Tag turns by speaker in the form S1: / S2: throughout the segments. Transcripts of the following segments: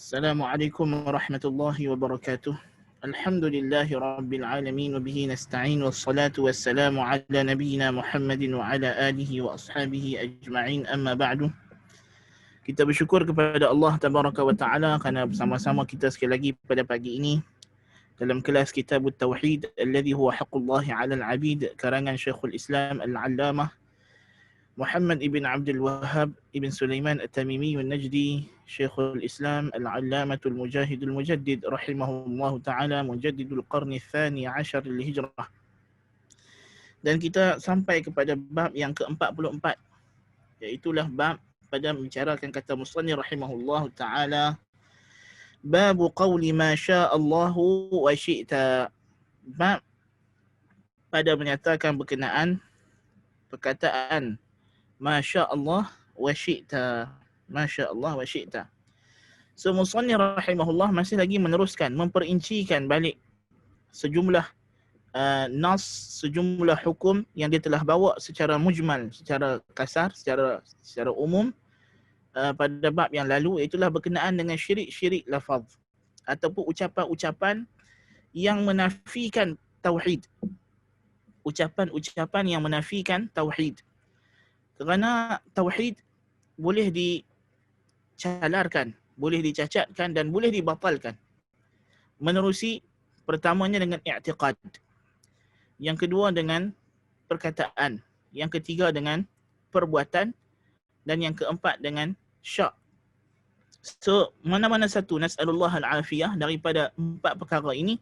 S1: Assalamualaikum warahmatullahi wabarakatuh. Alhamdulillahi rabbil alamin wa bihi nasta'in wassalatu wassalamu ala nabiyyina Muhammadin wa ala alihi wa ashabihi ajma'in, amma ba'du. Kita bersyukur kepada Allah tabaraka wa ta'ala kerana bersama-sama kita sekali lagi pada pagi ini dalam kelas Kitab Tauhid alladhi huwa haqqullahi 'alal 'abid karangan Syekhul Islam Al-'Allamah Muhammad ibn Abdul Wahhab ibn Sulaiman At-Tamimi An-Najdi, Syekhul Islam Al-'Allamatul Mujahidul Mujaddid rahimahullahu ta'ala, Mujaddidul Qarni Tsani 'Ashar Al-Hijrah. Dan kita sampai kepada bab yang ke-44, iaitulah bab pada membicarakan kata musannif rahimahullahu ta'ala, Babu qawli ma sya'allahu wa syi'ta. Bab pada menyatakan berkenaan perkataan Masya Allah wa syi'ta. Masya Allah wa syi'ta. So musannif rahimahullah masih lagi meneruskan, memperincikan balik sejumlah nas, sejumlah hukum yang dia telah bawa secara mujmal, secara kasar, secara umum pada bab yang lalu, iaitulah berkenaan dengan syirik-syirik lafaz ataupun ucapan-ucapan yang menafikan tauhid. Ucapan-ucapan yang menafikan tauhid. Kerana tauhid boleh dicalarkan, boleh dicacatkan dan boleh dibatalkan. Menerusi pertamanya dengan i'tiqad, yang kedua dengan perkataan, yang ketiga dengan perbuatan, dan yang keempat dengan syak. So mana-mana satu, nas'alullah al-afiyah, daripada empat perkara ini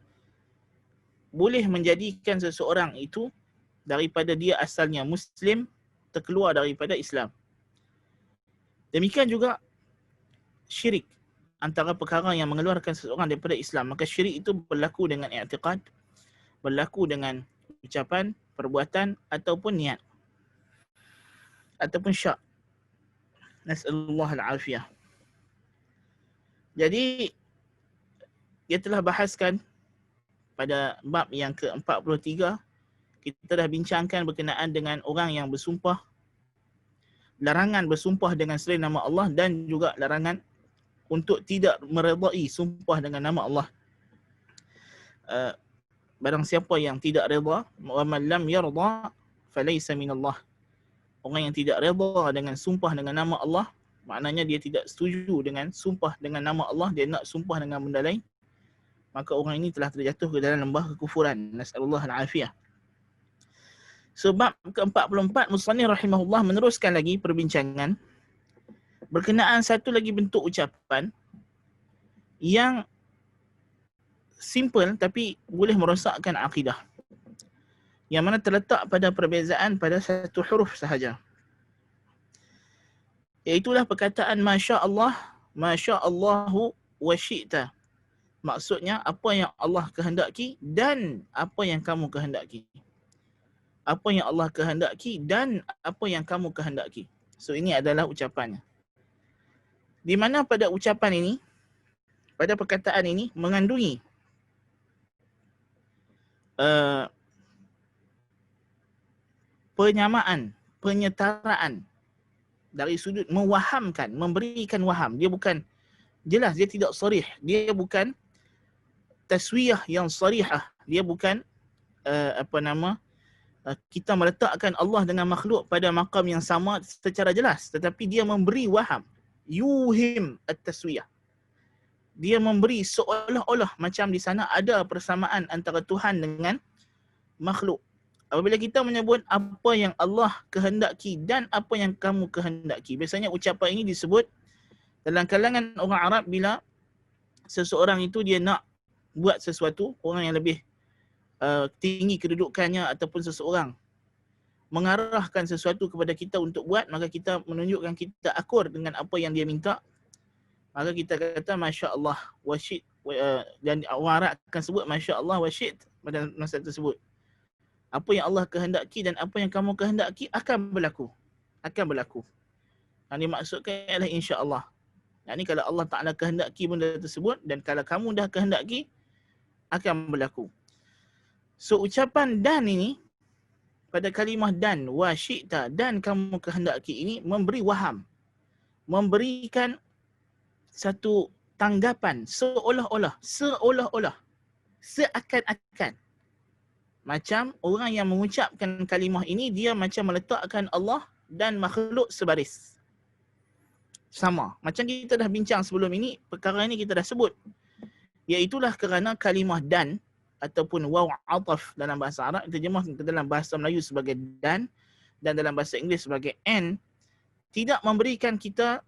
S1: boleh menjadikan seseorang itu daripada dia asalnya Muslim terkeluar daripada Islam. Demikian juga syirik, antara perkara yang mengeluarkan seseorang daripada Islam. Maka syirik itu berlaku dengan i'tiqad, berlaku dengan ucapan, perbuatan ataupun niat ataupun syak. Nas'alullah al-afiyah. Jadi dia telah bahaskan pada bab yang ke-43, kita dah bincangkan berkenaan dengan orang yang bersumpah, larangan bersumpah dengan selain nama Allah, dan juga larangan untuk tidak meredai sumpah dengan nama Allah. Barang siapa yang tidak reda, wa man lam yarda falaysa minallah. Orang yang tidak reda dengan sumpah dengan nama Allah, maknanya dia tidak setuju dengan sumpah dengan nama Allah, dia nak sumpah dengan benda lain, maka orang ini telah terjatuh ke dalam lembah kekufuran. Nas'alullah al-afiyah. Sebab ke-44, musannif rahimahullah meneruskan lagi perbincangan berkenaan satu lagi bentuk ucapan yang simple tapi boleh merosakkan akidah, yang mana terletak pada perbezaan pada satu huruf sahaja. Iaitulah perkataan Masya Allah, Masya Allahu wa syi'ta. Maksudnya apa yang Allah kehendaki dan apa yang kamu kehendaki. Apa yang Allah kehendaki dan apa yang kamu kehendaki. So ini adalah ucapannya. Di mana pada ucapan ini, pada perkataan ini mengandungi penyamaan, penyetaraan dari sudut mewahamkan, memberikan waham. Dia bukan jelas, dia tidak sarih, dia bukan taswiyah yang sarihah, dia bukan kita meletakkan Allah dengan makhluk pada makam yang sama secara jelas, tetapi dia memberi waham, yuhim at-taswiyah. Dia memberi seolah-olah macam di sana ada persamaan antara Tuhan dengan makhluk. Apabila kita menyebut apa yang Allah kehendaki dan apa yang kamu kehendaki, biasanya ucapan ini disebut dalam kalangan orang Arab bila seseorang itu dia nak buat sesuatu, orang yang lebih tinggi kedudukannya ataupun seseorang mengarahkan sesuatu kepada kita untuk buat, maka kita menunjukkan kita akur dengan apa yang dia minta, maka kita kata Masya Allah wa syid, dan orang Arab akan sebut Masya Allah wa syid pada masa tersebut. Apa yang Allah kehendaki dan apa yang kamu kehendaki akan berlaku. Akan berlaku. Yang dimaksudkan adalah insya Allah. Yang ini kalau Allah Ta'ala kehendaki benda tersebut dan kalau kamu dah kehendaki, akan berlaku. So ucapan dan ini, pada kalimah dan, wa syi'ta, dan kamu kehendaki ini, memberi waham, memberikan satu tanggapan seolah-olah, seakan-akan. Macam orang yang mengucapkan kalimah ini, dia macam meletakkan Allah dan makhluk sebaris. Sama. Macam kita dah bincang sebelum ini, perkara ini kita dah sebut. Iaitulah kerana kalimah dan ataupun waw ataf dalam bahasa Arab, terjemah dalam bahasa Melayu sebagai dan dalam bahasa Inggeris sebagai and, tidak memberikan kita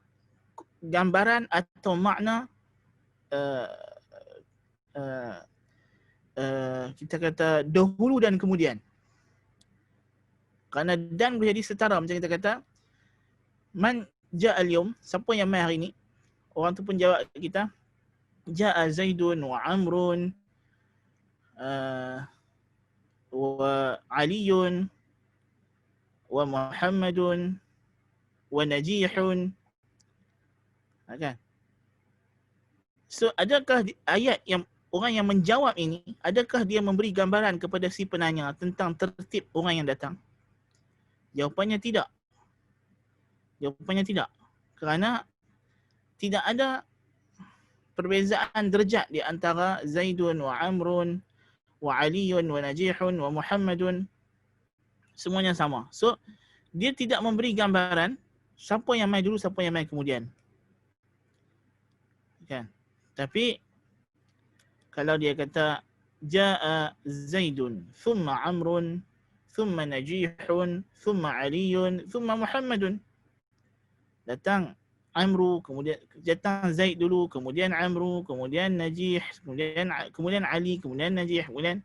S1: gambaran atau makna kita kata dahulu dan kemudian. Kerana dan boleh jadi setara, macam kita kata man ja'al yawm, siapa yang mai hari ni, orang tu pun jawab kita ja'a Zaidun wa Amrun wa Aliyun wa Muhammadun wa Najihun. Kan? So adakah ayat yang orang yang menjawab ini, adakah dia memberi gambaran kepada si penanya tentang tertib orang yang datang? Jawapannya tidak. Jawapannya tidak. Kerana tidak ada perbezaan derajat di antara Zaidun wa Amrun wa Aliyun wa Najihun wa Muhammadun. Semuanya sama. So dia tidak memberi gambaran siapa yang mai dulu, siapa yang mai kemudian. Kan? Tapi kalau dia kata ja'a Zaidun thumma Amrun thumma Najihun thumma Aliyun thumma Muhammadun, datang Amru, kemudian datang Zaid dulu, kemudian Amru, kemudian Najih, kemudian Ali, kemudian Najih, kemudian.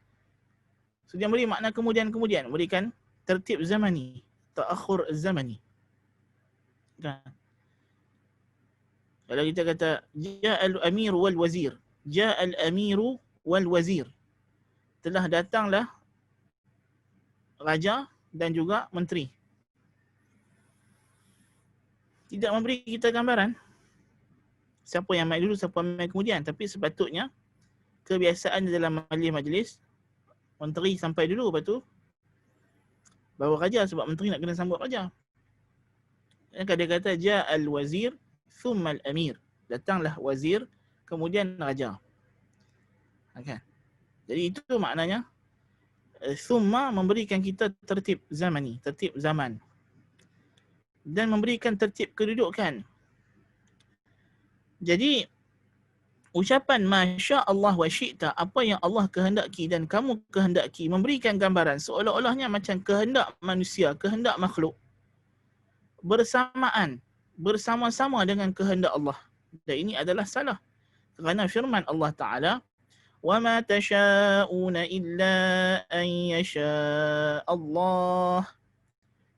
S1: So dia beri makna kemudian, berikan tertib zamani, ta'akhur zamani. Kan? Kalau kita kata ja'al amir wal wazir, ja'al amiru wal wazir, telah datanglah raja dan juga menteri. Tidak memberi kita gambaran siapa yang mai dulu, siapa yang mai kemudian. Tapi sepatutnya kebiasaan dalam majlis, menteri sampai dulu, lepas tu baru raja, sebab menteri nak kena sambut raja. Kan dia kata ja'al wazir thumma al-amir, datanglah wazir kemudian raja. Okay. Jadi itu maknanya thumma memberikan kita tertib zamani, tertib zaman, dan memberikan tertib kedudukan. Jadi ucapan masya Allah wa syi'ta, apa yang Allah kehendaki dan kamu kehendaki, memberikan gambaran seolah-olahnya macam kehendak manusia, kehendak makhluk bersamaan, bersama-sama dengan kehendak Allah. Dan ini adalah salah. Kerana firman Allah Ta'ala, وَمَا تَشَاءُونَ إِلَّا أَنْ يَشَاءَ اللَّهُ,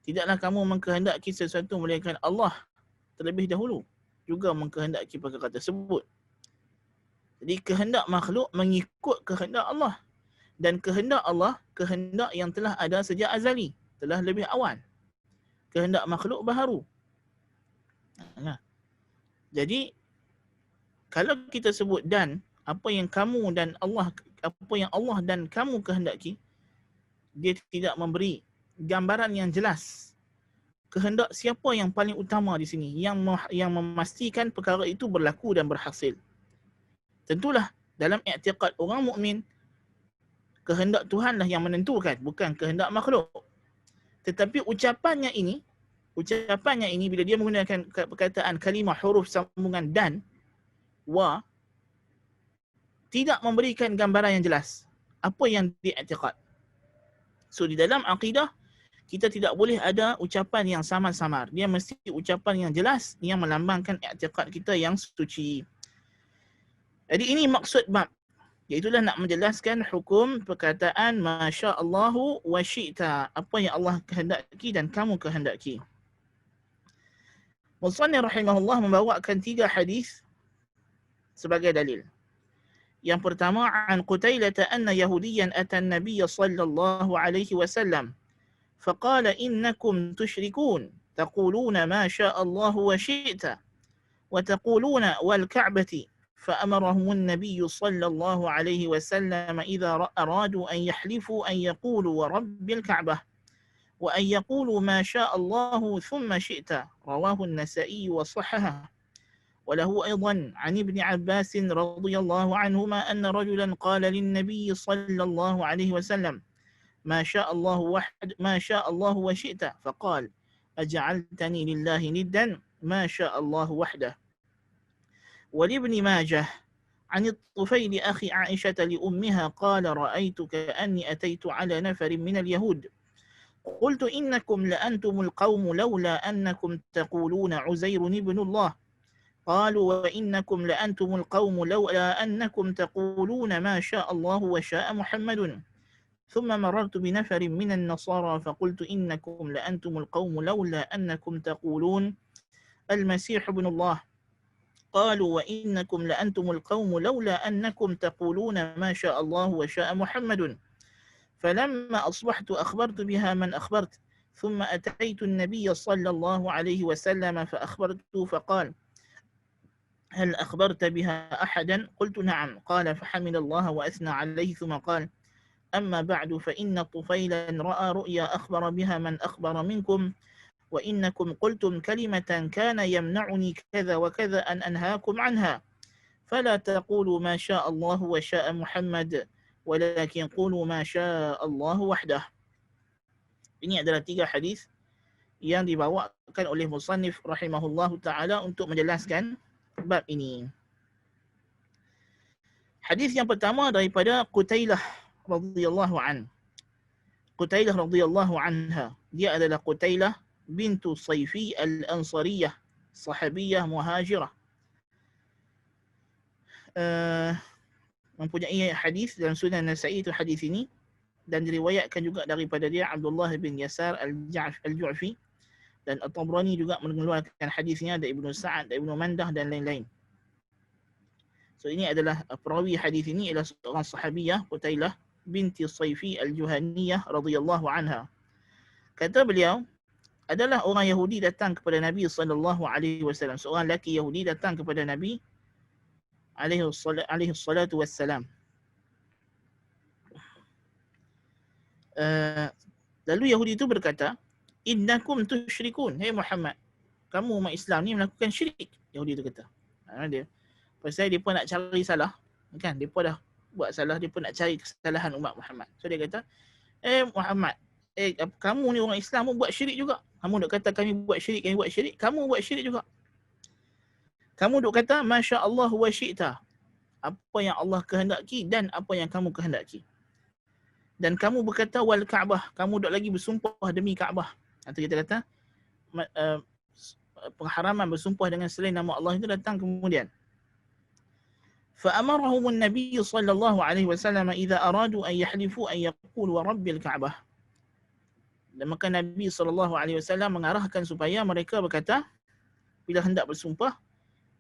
S1: tidaklah kamu mengkehendaki sesuatu melainkan Allah terlebih dahulu juga mengkehendaki perkara tersebut. Jadi kehendak makhluk mengikut kehendak Allah. Dan kehendak Allah, kehendak yang telah ada sejak azali, telah lebih awal. Kehendak makhluk baharu. Nah, jadi kalau kita sebut dan, apa yang kamu dan Allah, apa yang Allah dan kamu kehendaki, dia tidak memberi gambaran yang jelas kehendak siapa yang paling utama di sini, yang memastikan perkara itu berlaku dan berhasil. Tentulah dalam i'tiqad orang mukmin, kehendak Tuhanlah yang menentukan, bukan kehendak makhluk. Tetapi ucapannya ini bila dia menggunakan perkataan kalimah huruf sambungan dan wa, tidak memberikan gambaran yang jelas apa yang diiktikad. So di dalam akidah kita tidak boleh ada ucapan yang samar-samar. Dia mesti ucapan yang jelas yang melambangkan iktikad kita yang suci. Jadi ini maksud bab, iaitulah nak menjelaskan hukum perkataan masya-Allahu wa syi'ta, apa yang Allah kehendaki dan kamu kehendaki. Musannif rahimahullah membawakan 3 hadis sebagai dalil. Yang pertama, an Qutailah anna Yahudiyan ata an-nabiy sallallahu alaihi wasallam faqala innakum tusyrikun taquluna ma syaa Allah wa syi'ta wa taquluna wal ka'bati فأمرهم النبي صلى الله عليه وسلم إذا أرادوا أن يحلفوا أن يقولوا ورب الكعبة وأن يقولوا ما شاء الله ثم شئت. رواه النسائي وصححه. وله أيضا عن ابن عباس رضي الله عنهما أن رجلا قال للنبي صلى الله عليه وسلم ما شاء الله وشئت، فقال أجعلتني لله ندا ما شاء الله وحده. ولابن ماجه عن الطفيل أخي عائشة لأمها قال رأيت كأني أتيت على نفر من اليهود قلت إنكم لأنتم القوم لولا أنكم تقولون عزير ابن الله، قالوا وإنكم لأنتم القوم لولا أنكم تقولون ما شاء الله وشاء محمد، ثم مررت بنفر من النصارى فقلت إنكم لأنتم القوم لولا أنكم تقولون المسيح ابن الله، قالوا وإنكم لأنتم القوم لولا أنكم تقولون ما شاء الله وشاء محمد، فلما أصبحت أخبرت بها من أخبرت، ثم أتيت النبي صلى الله عليه وسلم فأخبرته فقال هل أخبرت بها أحدا؟ قلت نعم، قال فحمد الله وأثنى عليه ثم قال أما بعد فإن طفيلا رأى رؤيا أخبر بها من أخبر منكم، وإنكم قلتم كلمة كان يمنعني كذا وكذا أن أنهاكم عنها، فلا تقولوا ما شاء الله وشاء محمد ولكن قولوا ما شاء الله وحده. Ini adalah 3 hadis yang dibawakan oleh musannif rahimahullahu taala untuk menjelaskan bab ini. Hadis yang pertama daripada Qutailah radhiyallahu an. Qutailah radhiyallahu anha, dia adalah Qutailah bintu Sayfi al-Ansariyah, sahabiyah muhajirah. Mempunyai hadis dalam Sunan Nasa'i itu hadis ini, dan diriwayatkan juga daripada dia Abdullah bin Yasar al-Ju'fi, dan At-Tabrani juga mengeluarkan hadisnya dari Ibnu Sa'ad, dari Ibnu Mandah dan lain-lain. So ini adalah perawi hadis ini ialah seorang sahabiyah Qutailah binti Sayfi al-Juhaniyah radhiyallahu anha. Kata beliau, adalah orang Yahudi datang kepada Nabi sallallahu alaihi wasallam, seorang lelaki Yahudi datang kepada Nabi alaihi salatu wassalam. Lalu Yahudi itu berkata, innakum tusyrikun, hey Muhammad, kamu umat Islam ni melakukan syirik. Yahudi itu kata. Dia pasal dia pun nak cari salah, kan? Dia pun dah buat salah, dia pun nak cari kesalahan umat Muhammad. So dia kata, Muhammad, kamu ni orang Islam pun buat syirik juga. Kamu duk kata kami buat syirik, kamu buat syirik juga. Kamu duk kata Masya Allah wa syi'ta, apa yang Allah kehendaki dan apa yang kamu kehendaki. Dan kamu berkata wal Ka'bah, kamu duk lagi bersumpah demi Ka'bah. Atau kita kata pengharaman bersumpah dengan selain nama Allah itu datang kemudian. فأمرهم النبي صلى الله عليه وسلم إذا أرادوا أن يحلفوا أن يقولوا ورب الكعبة. Dan maka Nabi SAW mengarahkan supaya mereka berkata bila hendak bersumpah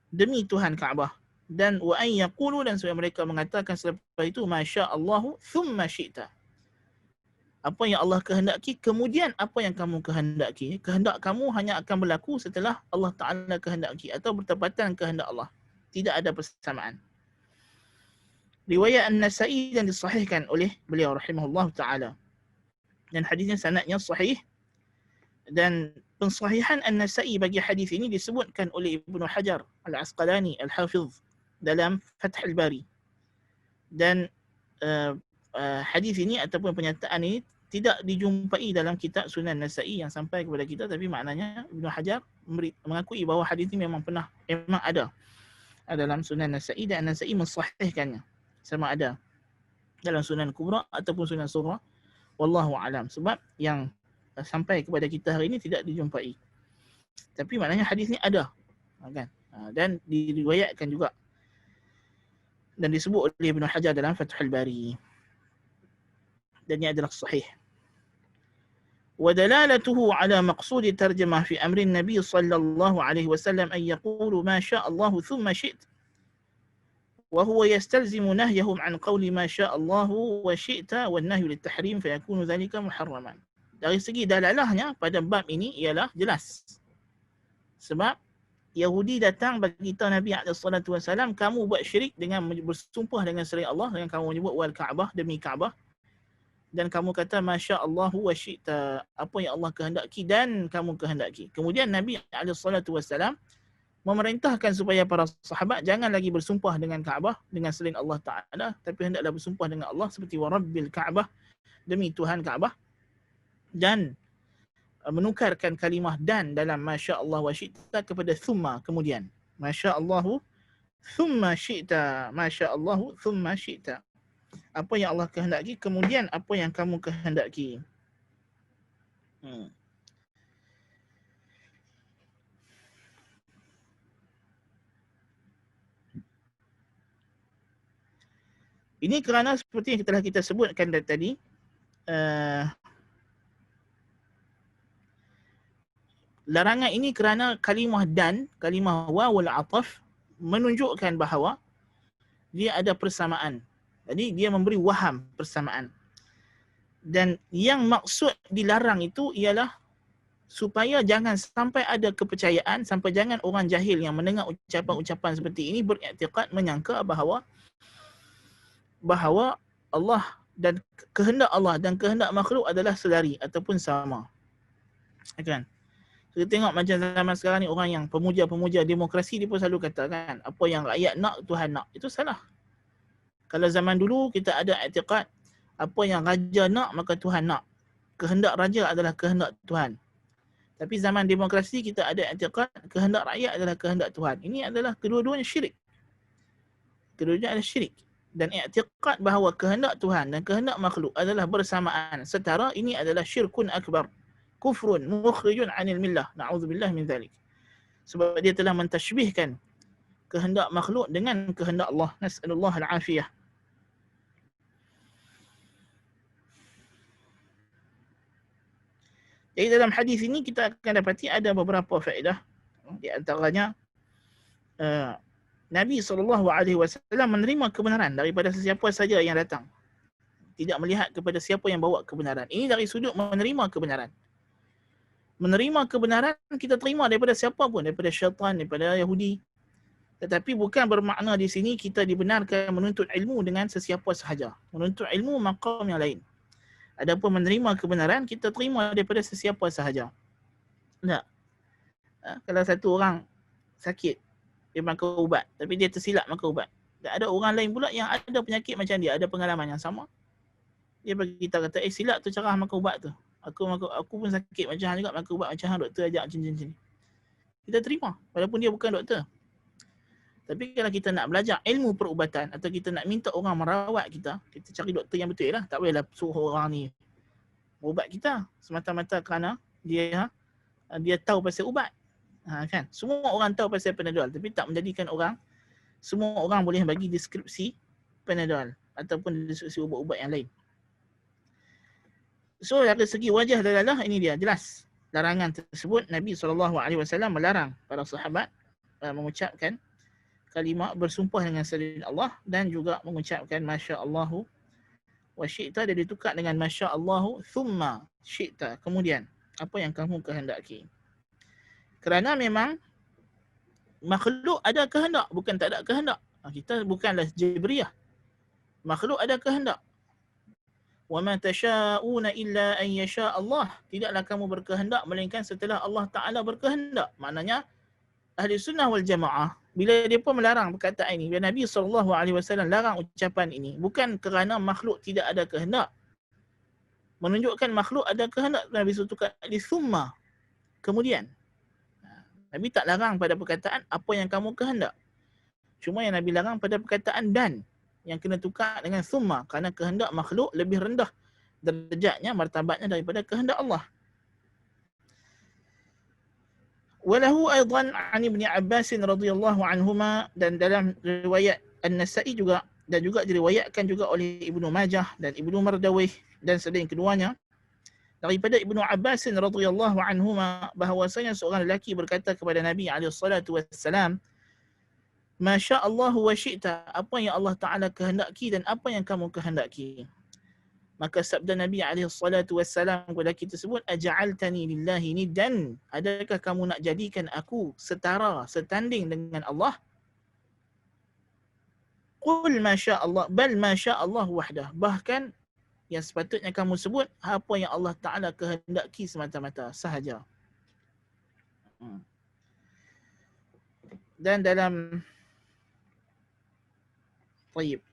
S1: demi Tuhan Kaabah, dan wa an yaqulu, dan supaya mereka mengatakan selepas itu masya Allahu thumma syi'ta, apa yang Allah kehendaki kemudian apa yang kamu kehendaki. Kehendak kamu hanya akan berlaku setelah Allah Ta'ala kehendaki atau bertepatan kehendak Allah, tidak ada persamaan. Riwayat An-Nasa'i dan disahihkan oleh beliau rahimahullah ta'ala, dan hadisnya sanadnya sahih. Dan pensahihan An-Nasa'i bagi hadis ini disebutkan oleh Ibnu Hajar Al-Asqalani Al-Hafiz dalam Fath Al-Bari. Dan hadis ini ataupun pernyataan ini tidak dijumpai dalam kitab Sunan Nasa'i yang sampai kepada kita, tapi maknanya Ibnu Hajar mengakui bahawa hadis ini memang ada dalam Sunan Nasa'i, dan Nasa'i mensahihkannya sama ada dalam Sunan Kubra ataupun Sunan Sughra. Wallahu alam. Sebab yang sampai kepada kita hari ini tidak dijumpai. Tapi maknanya hadis ni ada, kan? Dan diriwayatkan juga dan disebut oleh Ibnu Hajar dalam Fathul Bari. Dan ini adalah sahih. ودلالته على مقصود الترجمة في أمر النبي صلى الله عليه وسلم أن يقولوا ما شاء الله ثم شئت، وهو يستلزم نهيهم عن قول ما شاء الله وشئت والنهي للتحريم فيكون ذلك محرما. Dari segi dalalahnya pada bab ini ialah jelas. Sebab Yahudi datang bagi tahu Nabi SAW, kamu buat syirik dengan bersumpah dengan selain Allah, dengan kamu menyebut wal Ka'bah, demi Ka'bah, dan kamu kata Masya Allah wa syi'ta, apa yang Allah kehendaki dan kamu kehendaki. Kemudian Nabi SAW memerintahkan supaya para sahabat jangan lagi bersumpah dengan Kaabah dengan selain Allah Ta'ala, tapi hendaklah bersumpah dengan Allah seperti warabbil Kaabah, demi Tuhan Kaabah, dan menukarkan kalimah dan dalam Masya Allah wa syi'ta kepada thumma, kemudian. Masya Allahu thumma syi'ta, Masya Allahu thumma syi'ta. Apa yang Allah kehendaki, kemudian apa yang kamu kehendaki. Ini kerana seperti yang telah kita sebutkan tadi, larangan ini kerana kalimah dan, kalimah wawul ataf menunjukkan bahawa dia ada persamaan. Jadi dia memberi waham persamaan. Dan yang maksud dilarang itu ialah supaya jangan sampai ada kepercayaan, sampai jangan orang jahil yang mendengar ucapan-ucapan seperti ini beriktikad menyangka bahawa Allah dan kehendak Allah dan kehendak makhluk adalah selari ataupun sama. Kan? Kita tengok macam zaman sekarang ni, orang yang pemuja-pemuja demokrasi dia pun selalu katakan apa yang rakyat nak Tuhan nak. Itu salah. Kalau zaman dulu kita ada i'tiqad apa yang raja nak maka Tuhan nak. Kehendak raja adalah kehendak Tuhan. Tapi zaman demokrasi kita ada i'tiqad kehendak rakyat adalah kehendak Tuhan. Ini adalah kedua-duanya syirik. Kedua-duanya adalah syirik. Dan i'tiqad bahawa kehendak Tuhan dan kehendak makhluk adalah bersamaan setara, ini adalah syirkun akbar, kufrun mukhrijun 'anil millah, na'udzubillah min dzalik. Sebab dia telah mentashbihkan kehendak makhluk dengan kehendak Allah, nas'alullah al-afiyah. Jadi dalam hadis ini kita akan dapati ada beberapa faedah. Di antaranya Nabi SAW menerima kebenaran daripada sesiapa saja yang datang. Tidak melihat kepada siapa yang bawa kebenaran. Ini dari sudut menerima kebenaran. Menerima kebenaran kita terima daripada siapa pun, daripada syaitan, daripada Yahudi. Tetapi bukan bermakna di sini kita dibenarkan menuntut ilmu dengan sesiapa sahaja. Menuntut ilmu maqam yang lain. Adapun menerima kebenaran kita terima daripada sesiapa sahaja. Tak. Kalau satu orang sakit, dia makan ubat, tapi dia tersilap makan ubat. Dan ada orang lain pula yang ada penyakit macam dia, ada pengalaman yang sama. Dia bagi kita kata, silap tu cara makan ubat tu. Aku pun sakit macam hang juga, makan ubat macam hang, doktor ajak macam ni. Kita terima, walaupun dia bukan doktor. Tapi kalau kita nak belajar ilmu perubatan atau kita nak minta orang merawat kita, kita cari doktor yang betul lah. Tak bolehlah suruh orang ni ubat kita semata-mata kerana dia tahu pasal ubat. Kan? Semua orang tahu pasal Panadol, tapi tak menjadikan semua orang boleh bagi deskripsi Panadol ataupun deskripsi ubat-ubat yang lain. So dari segi wajah dalalah ini dia jelas larangan tersebut. Nabi SAW melarang para sahabat mengucapkan kalimah bersumpah dengan selain Allah dan juga mengucapkan Masya Allahu wa syi'ta, dia ditukar dengan Masya Allahu thumma syi'ta, kemudian apa yang kamu kehendaki. Kerana memang makhluk ada kehendak, bukan tak ada kehendak. Kita bukanlah Jibriyah. Makhluk ada kehendak. Wa ma tasha'una illa an yasha Allah. Tidaklah kamu berkehendak melainkan setelah Allah Ta'ala berkehendak. Maknanya Ahli Sunnah wal Jamaah bila dia pun melarang perkataan ini, bila Nabi SAW larang ucapan ini, bukan kerana makhluk tidak ada kehendak. Menunjukkan makhluk ada kehendak, Nabi tukar di thumma, kemudian. Nabi tak larang pada perkataan apa yang kamu kehendak. Cuma yang Nabi larang pada perkataan dan, yang kena tukar dengan thumma, kerana kehendak makhluk lebih rendah derajatnya, martabatnya daripada kehendak Allah. Walahu aidan an Ibn Abbas radhiyallahu anhuma, dan dalam riwayat An-Nasa'i juga, dan juga diriwayatkan juga oleh Ibnu Majah dan Ibnu Mardawih dan selain keduanya daripada Ibnu Abbas radhiyallahu anhuma bahawasanya seorang lelaki berkata kepada Nabi alaihi salatu wassalam, Masya Allah wa syi'ta, apa yang Allah Ta'ala kehendaki dan apa yang kamu kehendaki. Maka sabda Nabi SAW kepada kita tersebut, aja'altani lillahi niddan, adakah kamu nak jadikan aku setara, setanding dengan Allah? Qul masya Allah, bal masya Allah wahdah, bahkan yang sepatutnya kamu sebut apa yang Allah Ta'ala kehendaki semata-mata sahaja. Dan dalam Tayyib.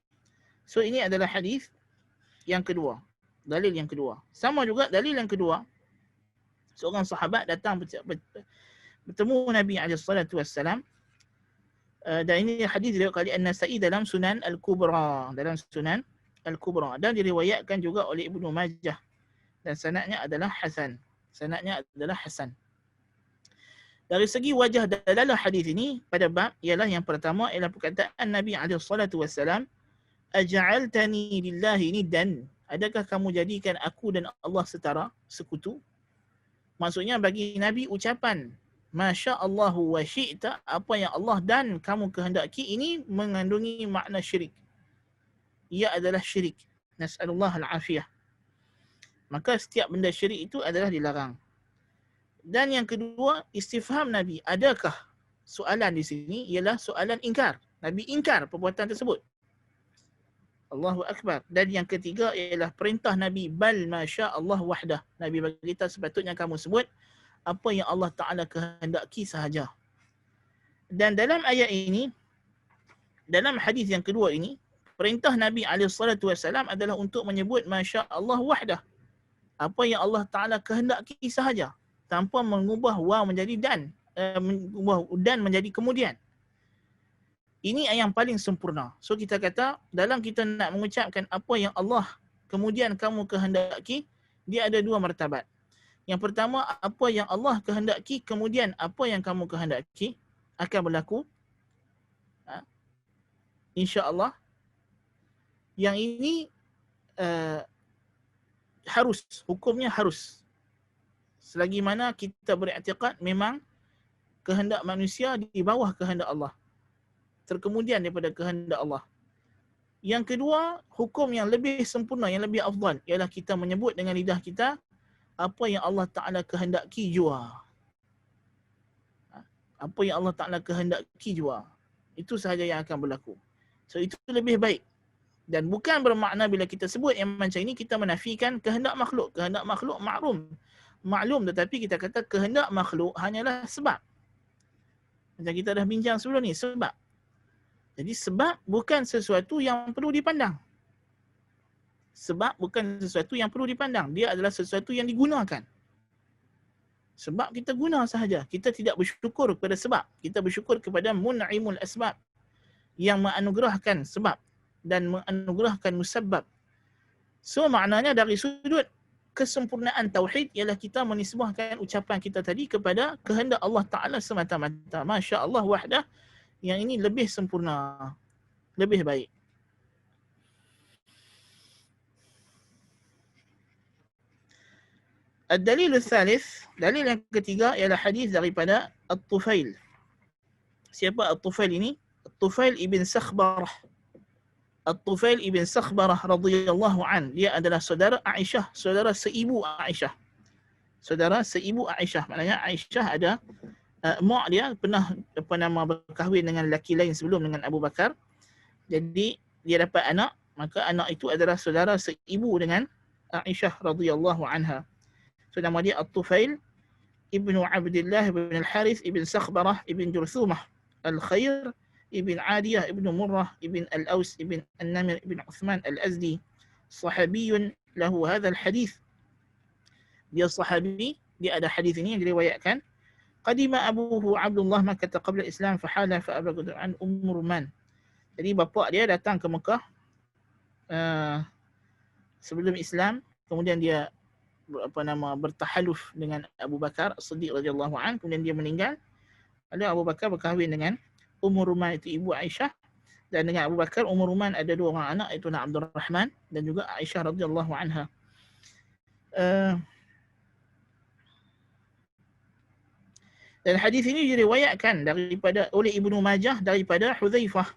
S1: So ini adalah hadis yang kedua. Dalil yang kedua. Sama juga dalil yang kedua. Seorang sahabat datang bertemu Nabi SAW. Dan ini hadis diriwayatkan oleh An-Nasa'i dalam Sunan Al-Kubra. Dalam Sunan Al-Kubra. Dan diriwayatkan juga oleh Ibnu Majah. Dan sanadnya adalah Hasan. Sanadnya adalah Hasan. Dari segi wajah dalalah hadis ini pada bab ialah yang pertama ialah perkataan Nabi SAW, aj'altani lillahi niddan, adakah kamu jadikan aku dan Allah setara, sekutu? Maksudnya bagi Nabi ucapan Masya Allah wa syi'ta, apa yang Allah dan kamu kehendaki, ini mengandungi makna syirik. Ia adalah syirik. Nas'alullah al-afiyah. Maka setiap benda syirik itu adalah dilarang. Dan yang kedua, istifham Nabi. Adakah? Soalan di sini ialah soalan ingkar. Nabi ingkar perbuatan tersebut. Allahu Akbar. Dan yang ketiga ialah perintah Nabi. Bal masya Allah wahdah. Nabi berkata sepatutnya kamu sebut apa yang Allah Ta'ala kehendaki sahaja. Dan dalam ayat ini, dalam hadis yang kedua ini, perintah Nabi SAW adalah untuk menyebut masya Allah wahdah. Apa yang Allah Ta'ala kehendaki sahaja. Tanpa mengubah wa menjadi dan. Mengubah dan menjadi kemudian. Ini yang paling sempurna. So kita kata, dalam kita nak mengucapkan apa yang Allah kemudian kamu kehendaki, dia ada dua martabat. Yang pertama, apa yang Allah kehendaki, kemudian apa yang kamu kehendaki akan berlaku. InsyaAllah. Yang ini harus, hukumnya harus. Selagi mana kita beriktikad memang kehendak manusia di bawah kehendak Allah. Terkemudian daripada kehendak Allah. Yang kedua, hukum yang lebih sempurna, yang lebih afdal ialah kita menyebut dengan lidah kita apa yang Allah Ta'ala kehendaki jua. Apa yang Allah Ta'ala kehendaki jua. Itu sahaja yang akan berlaku. So itu lebih baik. Dan bukan bermakna bila kita sebut yang macam ini kita menafikan kehendak makhluk. Kehendak makhluk maklum, tetapi kita kata kehendak makhluk hanyalah sebab. Macam kita dah bincang sebelum ni, sebab. Jadi sebab bukan sesuatu yang perlu dipandang. Sebab bukan sesuatu yang perlu dipandang. Dia adalah sesuatu yang digunakan. Sebab kita guna sahaja. Kita tidak bersyukur kepada sebab. Kita bersyukur kepada mun'imul asbab. Yang menganugerahkan sebab. Dan menganugerahkan musabbab. So maknanya dari sudut kesempurnaan tauhid ialah kita menisbahkan ucapan kita tadi kepada kehendak Allah Ta'ala semata-mata. Masya Allah wahdah. Yang ini lebih sempurna. Lebih baik. Ad-dalil al-thalith, dalil yang ketiga ialah hadis daripada At-Tufail. Siapa At-Tufail ini? At-Tufail ibn Sakhbarah. At-Tufail ibn Sakhbarah radhiyallahu an. Dia adalah saudara Aisyah, saudara seibu Aisyah. Saudara seibu Aisyah. Maknanya Aisyah ada mak dia pernah berkahwin dengan lelaki lain sebelum dengan Abu Bakar. Jadi dia dapat anak, maka anak itu adalah saudara seibu dengan Aisyah radhiyallahu anha. So nama dia At-Tufail ibnu Abdullah ibn al-Harith ibn Sakhbarah ibn Jurthumah al-Khair ibn Adiyah ibn Murrah ibn al-Aus ibn al-Namir ibn Uthman al-Azdi, sahabiyun lahu hadha al-hadith. Dia sahabi, dia ada hadis ini yang diriwayatkan. Qadima abuhu Abdullah Makkah qabla Islam fahala fa'abagadu an Ruman. Jadi bapa dia datang ke Mekah sebelum Islam, kemudian dia bertahaluf dengan Abu Bakar As-Siddiq radhiyallahu anhu, kemudian dia meninggal. Lalu Abu Bakar berkahwin dengan Ruman, itu ibu Aisyah, dan dengan Abu Bakar Ruman ada dua orang anak, iaitu Abdul Rahman dan juga Aisyah radhiyallahu anha. Dan hadis ini diriwayatkan oleh Ibnu Majah daripada Hudzaifah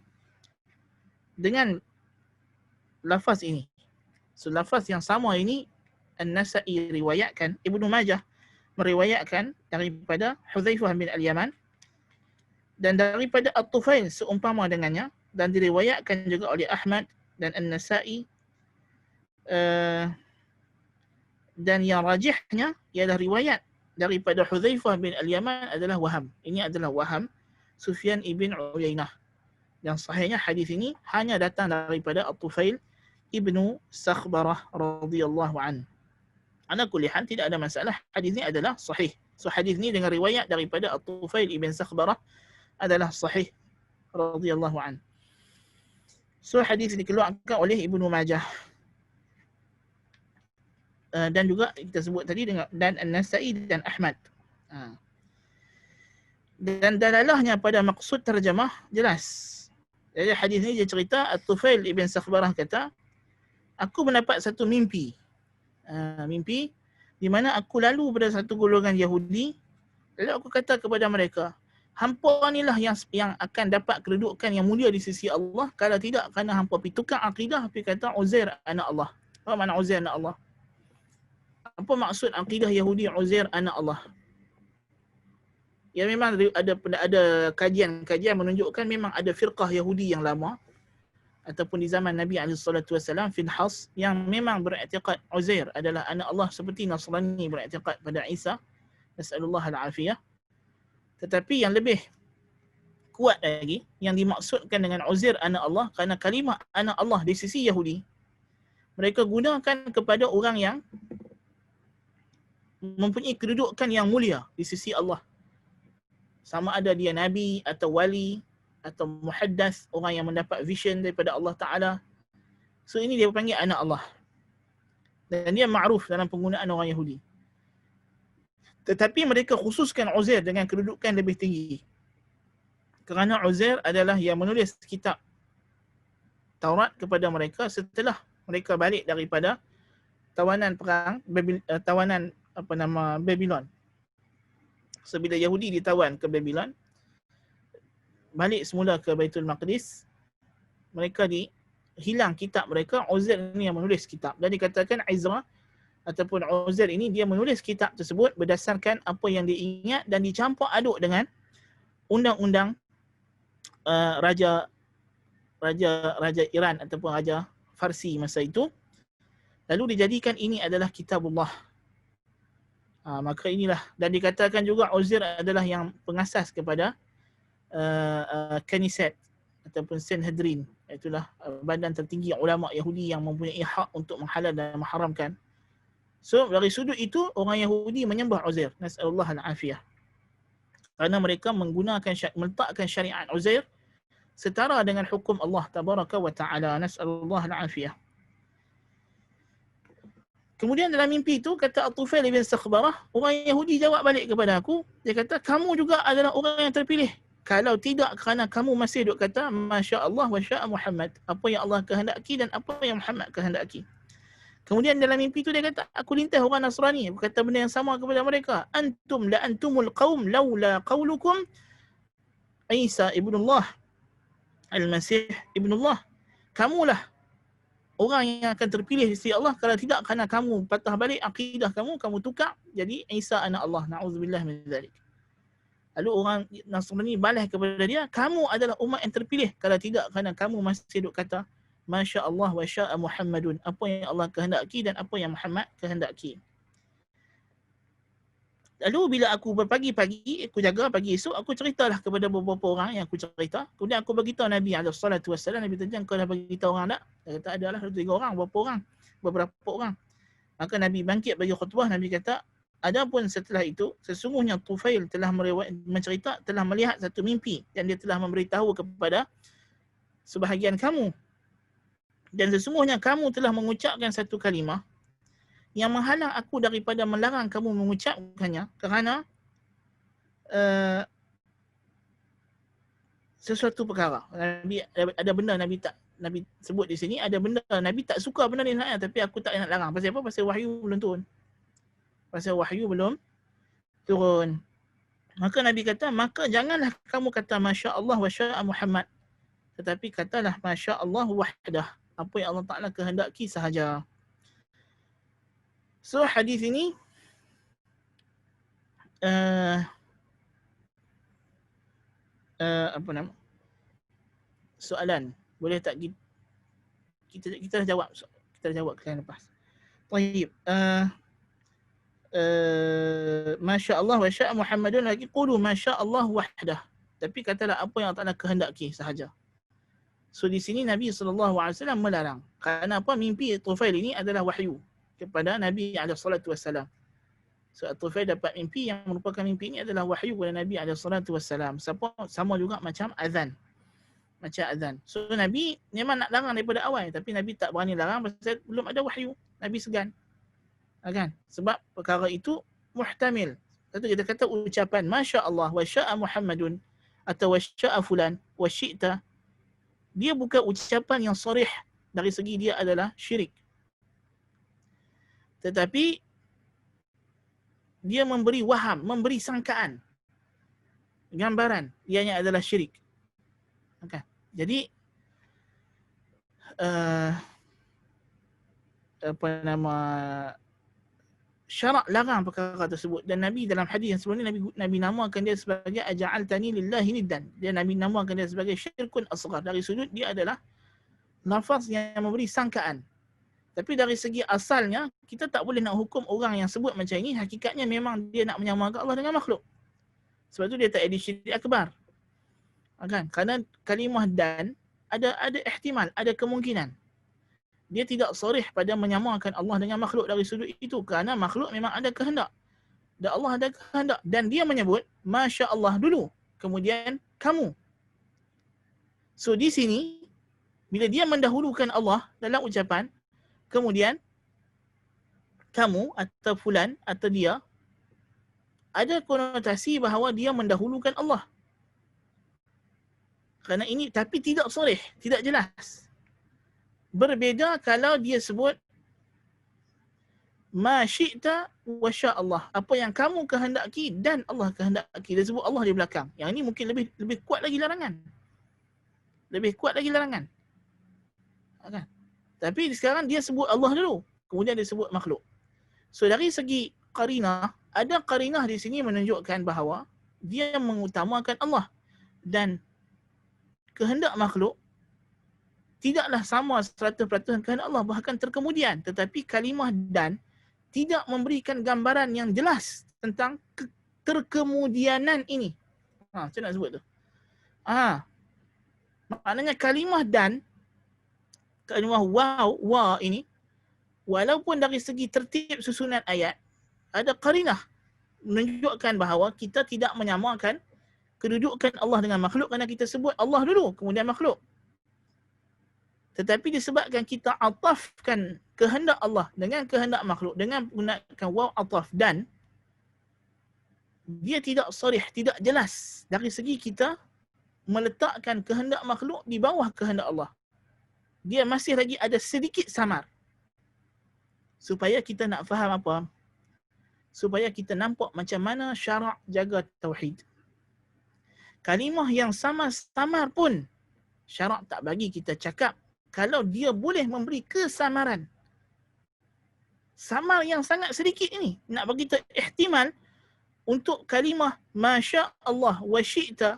S1: dengan lafaz ini. So lafaz yang sama ini An-Nasa'i riwayatkan, Ibnu Majah meriwayatkan daripada Hudzaifah bin Al-Yaman dan daripada At-Tufail seumpama dengannya, dan diriwayatkan juga oleh Ahmad dan An-Nasa'i. Dan yang rajihnya ialah riwayat daripada Hudzaifah bin Al-Yaman adalah waham. Ini adalah waham. Sufyan ibn Uyainah. Yang sahihnya hadis ini hanya datang daripada At-Tufail ibnu Sakhbarah radhiyallahu an. Ala kulli hal tidak ada masalah, hadis ini adalah sahih. So hadis ini dengan riwayat daripada At-Tufail ibn Sakhbarah adalah sahih radhiyallahu an. So hadis ini dikeluarkan oleh Ibnu Majah. Dan juga kita sebut tadi dengan dan An-Nasa'i dan Ahmad. Dan dalalahnya pada maksud terjemah jelas. Jadi hadis ini dia cerita At-Tufail ibn Sakhbarah kata, aku mendapat satu mimpi. Mimpi di mana aku lalu pada satu golongan Yahudi, lalu aku kata kepada mereka, hampa inilah yang akan dapat kedudukan yang mulia di sisi Allah, kalau tidak kerana hampa pergi tukar akidah, pergi kata Uzair anak Allah. Apa makna Uzair anak Allah? Apa maksud akidah Yahudi Uzair anak Allah? Ya memang ada kajian menunjukkan memang ada firqah Yahudi yang lama ataupun di zaman Nabi SAW Finhas yang memang beriktikad Uzair adalah anak Allah seperti Nasrani beriktikad pada Isa. Nasallallahu al-afiyah. Tetapi yang lebih kuat lagi yang dimaksudkan dengan Uzair anak Allah kerana kalimah anak Allah di sisi Yahudi mereka gunakan kepada orang yang mempunyai kedudukan yang mulia di sisi Allah. Sama ada dia nabi atau wali atau muhaddas, orang yang mendapat vision daripada Allah Ta'ala. So ini dia panggil anak Allah. Dan dia ma'ruf dalam penggunaan orang Yahudi. Tetapi mereka khususkan Uzair dengan kedudukan lebih tinggi. Kerana Uzair adalah yang menulis kitab Taurat kepada mereka setelah mereka balik daripada tawanan perang, tawanan Babylon. So bila Yahudi ditawan ke Babylon, balik semula ke Baitul Maqdis, mereka hilang kitab mereka. Uzair ini yang menulis kitab. Dan dikatakan Izra ataupun Uzair ini dia menulis kitab tersebut berdasarkan apa yang dia ingat dan dicampur aduk dengan undang-undang raja Iran ataupun raja Farsi masa itu. Lalu dijadikan ini adalah kitabullah. Maka inilah, dan dikatakan juga Uzair adalah yang pengasas kepada Kanisat ataupun Sanhedrin. Itulah badan tertinggi ulama Yahudi yang mempunyai hak untuk menghalal dan mengharamkan. So dari sudut itu orang Yahudi menyembah Uzair. Nasallallahu al-afiyah. Kerana mereka meletakkan syariat Uzair setara dengan hukum Allah tabaraka wa taala. Nasallallahu al-afiyah. Kemudian dalam mimpi itu kata At-Tufail ibn Sakhbarah, orang Yahudi jawab balik kepada aku, dia kata kamu juga adalah orang yang terpilih. Kalau tidak kerana kamu masih duk kata Masya Allah wa sya'a Muhammad, apa yang Allah kehendaki dan apa yang Muhammad kehendaki. Kemudian dalam mimpi itu dia kata, aku lintas orang Nasrani, aku kata benda yang sama kepada mereka. Antum la antumul qaum laula qawlukum Isa ibnullah, Al-Masih ibnullah. Kamulah orang yang akan terpilih di sisi Allah kalau tidak kerana kamu patah balik akidah kamu tukar jadi Isa anak Allah. Na'udzubillah min dzalik. Lalu orang Nasrani balas kepada dia, kamu adalah umat yang terpilih kalau tidak kerana kamu masih duk kata Masya Allah wa sya'a Muhammadun, apa yang Allah kehendaki dan apa yang Muhammad kehendaki. Lalu bila aku berpagi-pagi, aku jaga pagi esok, aku ceritalah kepada beberapa orang yang aku cerita. Kemudian aku beritahu Nabi SAW, Nabi tanya, kau dah beritahu orang tak? Dia kata, adalah 2-3 orang, beberapa orang. Maka Nabi bangkit bagi khutbah, Nabi kata, adapun setelah itu, sesungguhnya Tufail telah mencerita, telah melihat satu mimpi dan dia telah memberitahu kepada sebahagian kamu. Dan sesungguhnya kamu telah mengucapkan satu kalimah yang menghalang aku daripada melarang kamu mengucapkannya kerana sesuatu perkara. Nabi ada benda Nabi sebut di sini, ada benda Nabi tak suka benda ni sebenarnya, tapi aku tak nak larang. Pasal apa? Pasal wahyu belum turun. Maka Nabi kata, maka janganlah kamu kata Masya Allah wa sya'a Muhammad, tetapi katalah Masya Allah wahdah, apa yang Allah Ta'ala kehendaki sahaja. So hadis ini apa nama? Soalan. Boleh tak kita dah jawab. Kita dah jawab kali lepas. Baik. Masya Allah wa sya'a Muhammadun lagi qulu Masya Allah wahdah. Tetapi katalah apa yang Allah Ta'ala kehendaki sahaja. So di sini Nabi SAW melarang. Kerana apa? Mimpi Tufail ini adalah wahyu kepada Nabi SAW. So Tufail dapat mimpi yang merupakan mimpi ini adalah wahyu kepada Nabi SAW. Sama juga macam azan. Macam azan. So Nabi memang nak larang daripada awal. Tapi Nabi tak berani larang pasal belum ada wahyu. Nabi segan. Kan? Sebab perkara itu muhtamil. Satu kita kata ucapan Masya Allah wa sya'a Muhammadun atau wa sya'a fulan wa syi'ta, dia bukan ucapan yang sarih dari segi dia adalah syirik. Tetapi dia memberi waham, memberi sangkaan, gambaran ianya adalah syirik. Okay. Jadi syarak larang perkara tersebut. Dan Nabi dalam hadis yang sebelum ni Nabi namakan dia sebagai aja'altani lillahi niddan. Dia Nabi namakan dia sebagai syirkun asghar. Dari sudut dia adalah lafaz yang memberi sangkaan. Tapi dari segi asalnya kita tak boleh nak hukum orang yang sebut macam ini, hakikatnya memang dia nak menyamakan Allah dengan makhluk. Sebab tu dia tak ada syirik akbar. Kan? Kerana kalimah dan ada ihtimal, ada kemungkinan. Dia tidak sarih pada menyamakan Allah dengan makhluk dari sudut itu kerana makhluk memang ada kehendak. Dan Allah ada kehendak. Dan dia menyebut Masya Allah dulu. Kemudian kamu. So di sini, bila dia mendahulukan Allah dalam ucapan, kemudian kamu atau fulan atau dia, ada konotasi bahawa dia mendahulukan Allah. Kerana ini, tapi tidak sarih, tidak jelas. Berbeza kalau dia sebut ma syi'ta wa sya Allah, apa yang kamu kehendaki dan Allah kehendaki. Dia sebut Allah di belakang. Yang ini mungkin lebih kuat lagi larangan. Lebih kuat lagi larangan. Kan? Tapi sekarang dia sebut Allah dulu, kemudian dia sebut makhluk. So dari segi qarinah, ada qarinah di sini menunjukkan bahawa dia mengutamakan Allah dan kehendak makhluk tidaklah sama 100% kehendak Allah, bahkan terkemudian. Tetapi kalimah dan tidak memberikan gambaran yang jelas tentang terkemudianan ini. Macam nak sebut tu? Maknanya kalimah dan, kalimah wa ini, walaupun dari segi tertib susunan ayat, ada qarinah menunjukkan bahawa kita tidak menyamakan kedudukan Allah dengan makhluk kerana kita sebut Allah dulu, kemudian makhluk. Tetapi disebabkan kita atafkan kehendak Allah dengan kehendak makhluk dengan menggunakan waw ataf dan, dia tidak sarih, tidak jelas dari segi kita meletakkan kehendak makhluk di bawah kehendak Allah. Dia masih lagi ada sedikit samar. Supaya kita nak faham apa? Supaya kita nampak macam mana syarak jaga tauhid. Kalimah yang samar pun syarak tak bagi kita cakap kalau dia boleh memberi kesamaran. Samar yang sangat sedikit ini nak bagi kita ihtimal untuk kalimah Masya Allah wa syi'ta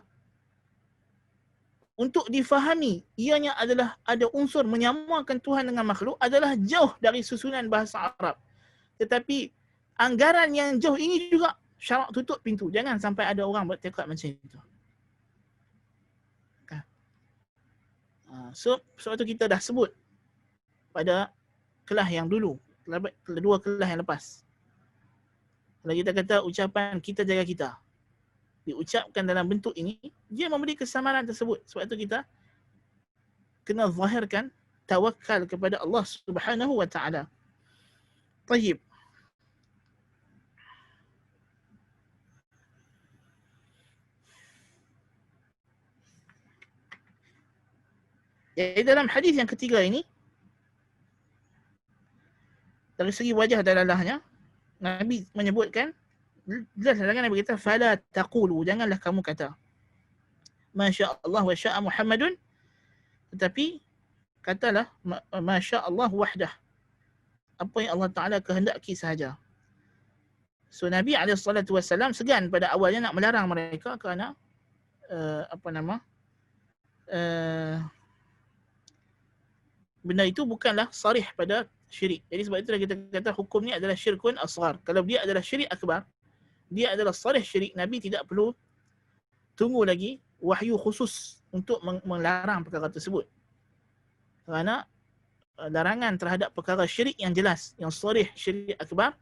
S1: untuk difahami ianya adalah ada unsur menyamakan Tuhan dengan makhluk adalah jauh dari susunan bahasa Arab. Tetapi anggaran yang jauh ini juga syarak tutup pintu. Jangan sampai ada orang bertekad macam itu. So, sebab tu kita dah sebut pada kelas yang dulu, dua kelas yang lepas. Kalau kita kata ucapan kita jaga kita, diucapkan dalam bentuk ini, dia memberi kesamaran tersebut. Sebab tu kita kena zahirkan tawakal kepada Allah Subhanahu wa taala. Tayyib. Jadi dalam hadis yang ketiga ini, dari segi wajah dalalahnya, Nabi menyebutkan, jelas Nabi kata, fala taqulu, janganlah kamu kata Masya Allah wa sya'a Muhammadun, tetapi katalah Masya Allah wahdah, apa yang Allah Ta'ala kehendaki sahaja. So Nabi SAW segan pada awalnya nak melarang mereka kerana benda itu bukanlah sarih pada syirik. Jadi sebab itulah kita kata hukum ni adalah syirkun asghar. Kalau dia adalah syirik akbar, dia adalah sarih syirik, Nabi tidak perlu tunggu lagi wahyu khusus untuk melarang perkara tersebut. Kerana larangan terhadap perkara syirik yang jelas, yang sharih syirik akbar,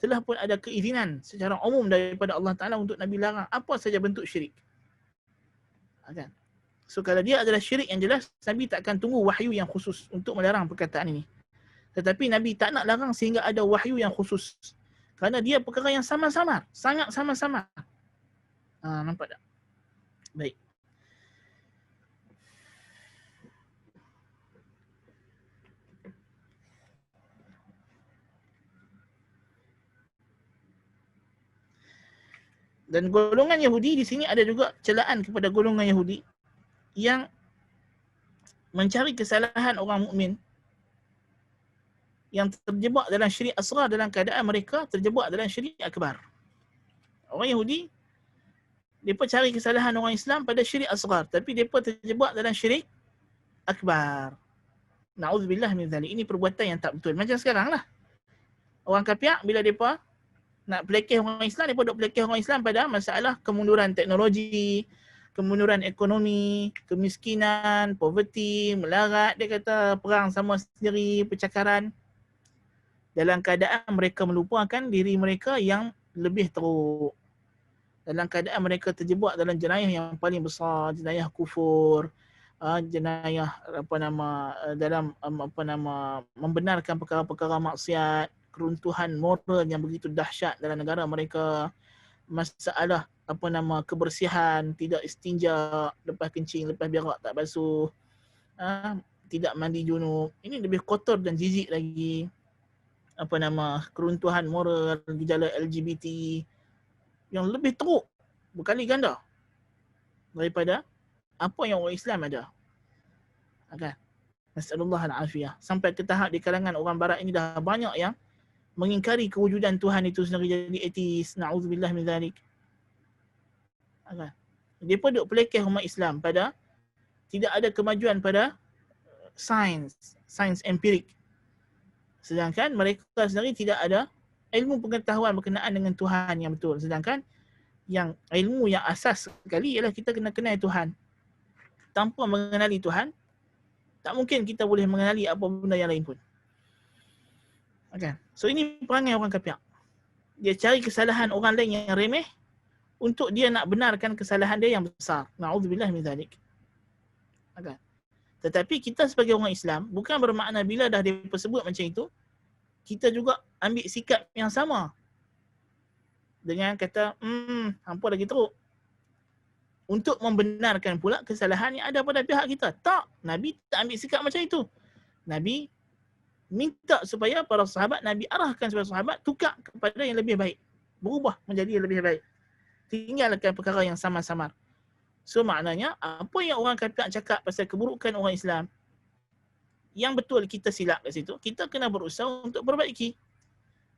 S1: telah pun ada keizinan secara umum daripada Allah Ta'ala untuk Nabi larang apa saja bentuk syirik. Kan? So kalau dia adalah syirik yang jelas, Nabi tak akan tunggu wahyu yang khusus untuk melarang perkataan ini. Tetapi Nabi tak nak larang sehingga ada wahyu yang khusus. Kerana dia perkara yang sama-sama, sangat sama-sama. Nampak tak? Baik. Dan golongan Yahudi di sini ada juga celaan kepada golongan Yahudi yang mencari kesalahan orang mukmin yang terjebak dalam syirik asghar dalam keadaan mereka terjebak dalam syirik akbar. Orang Yahudi mereka cari kesalahan orang Islam pada syirik asghar, tapi mereka terjebak dalam syirik akbar. Na'udzubillah min zalik. Ini perbuatan yang tak betul. Macam sekarang lah. Orang kafir bila mereka nak pelekeh orang Islam, mereka duk pelekeh orang Islam pada masalah kemunduran teknologi, kemunduran ekonomi, kemiskinan, poverty, melarat, dia kata perang sama sendiri, percakaran. Dalam keadaan mereka melupakan diri mereka yang lebih teruk. Dalam keadaan mereka terjebak dalam jenayah yang paling besar, jenayah kufur, jenayah dalam membenarkan perkara-perkara maksiat, keruntuhan moral yang begitu dahsyat dalam negara mereka, masalah kebersihan, tidak istinja, lepas kencing, lepas berak tak basuh, tidak mandi junub. Ini lebih kotor dan jijik lagi. Keruntuhan moral, gejala LGBT yang lebih teruk berkali ganda daripada apa yang orang Islam ada. Kan? Nasallallahu al-afiyah. Sampai ke tahap di kalangan orang barat ini dah banyak yang mengingkari kewujudan Tuhan itu sendiri, jadi ateis. Na'udzubillah min zalik. Kan? Mereka duk pelekeh umat Islam pada tidak ada kemajuan pada sains empirik. Sedangkan mereka sendiri tidak ada ilmu pengetahuan berkenaan dengan Tuhan yang betul. Sedangkan yang ilmu yang asas sekali ialah kita kena kenal Tuhan. Tanpa mengenali Tuhan, tak mungkin kita boleh mengenali apa benda yang lain pun. Okay. So ini perangai orang kafir. Dia cari kesalahan orang lain yang remeh untuk dia nak benarkan kesalahan dia yang besar. Na'udzubillah min zalik. Okay. Tetapi kita sebagai orang Islam bukan bermakna bila dah dia sebut macam itu, kita juga ambil sikap yang sama. Dengan kata, hampa lagi teruk. Untuk membenarkan pula kesalahan yang ada pada pihak kita. Tak, Nabi tak ambil sikap macam itu. Nabi minta supaya para sahabat, Nabi arahkan supaya sahabat tukar kepada yang lebih baik. Berubah menjadi yang lebih baik. Tinggalkan perkara yang samar-samar. So maknanya, apa yang orang kafir cakap pasal keburukan orang Islam, yang betul kita silap kat situ, kita kena berusaha untuk perbaiki.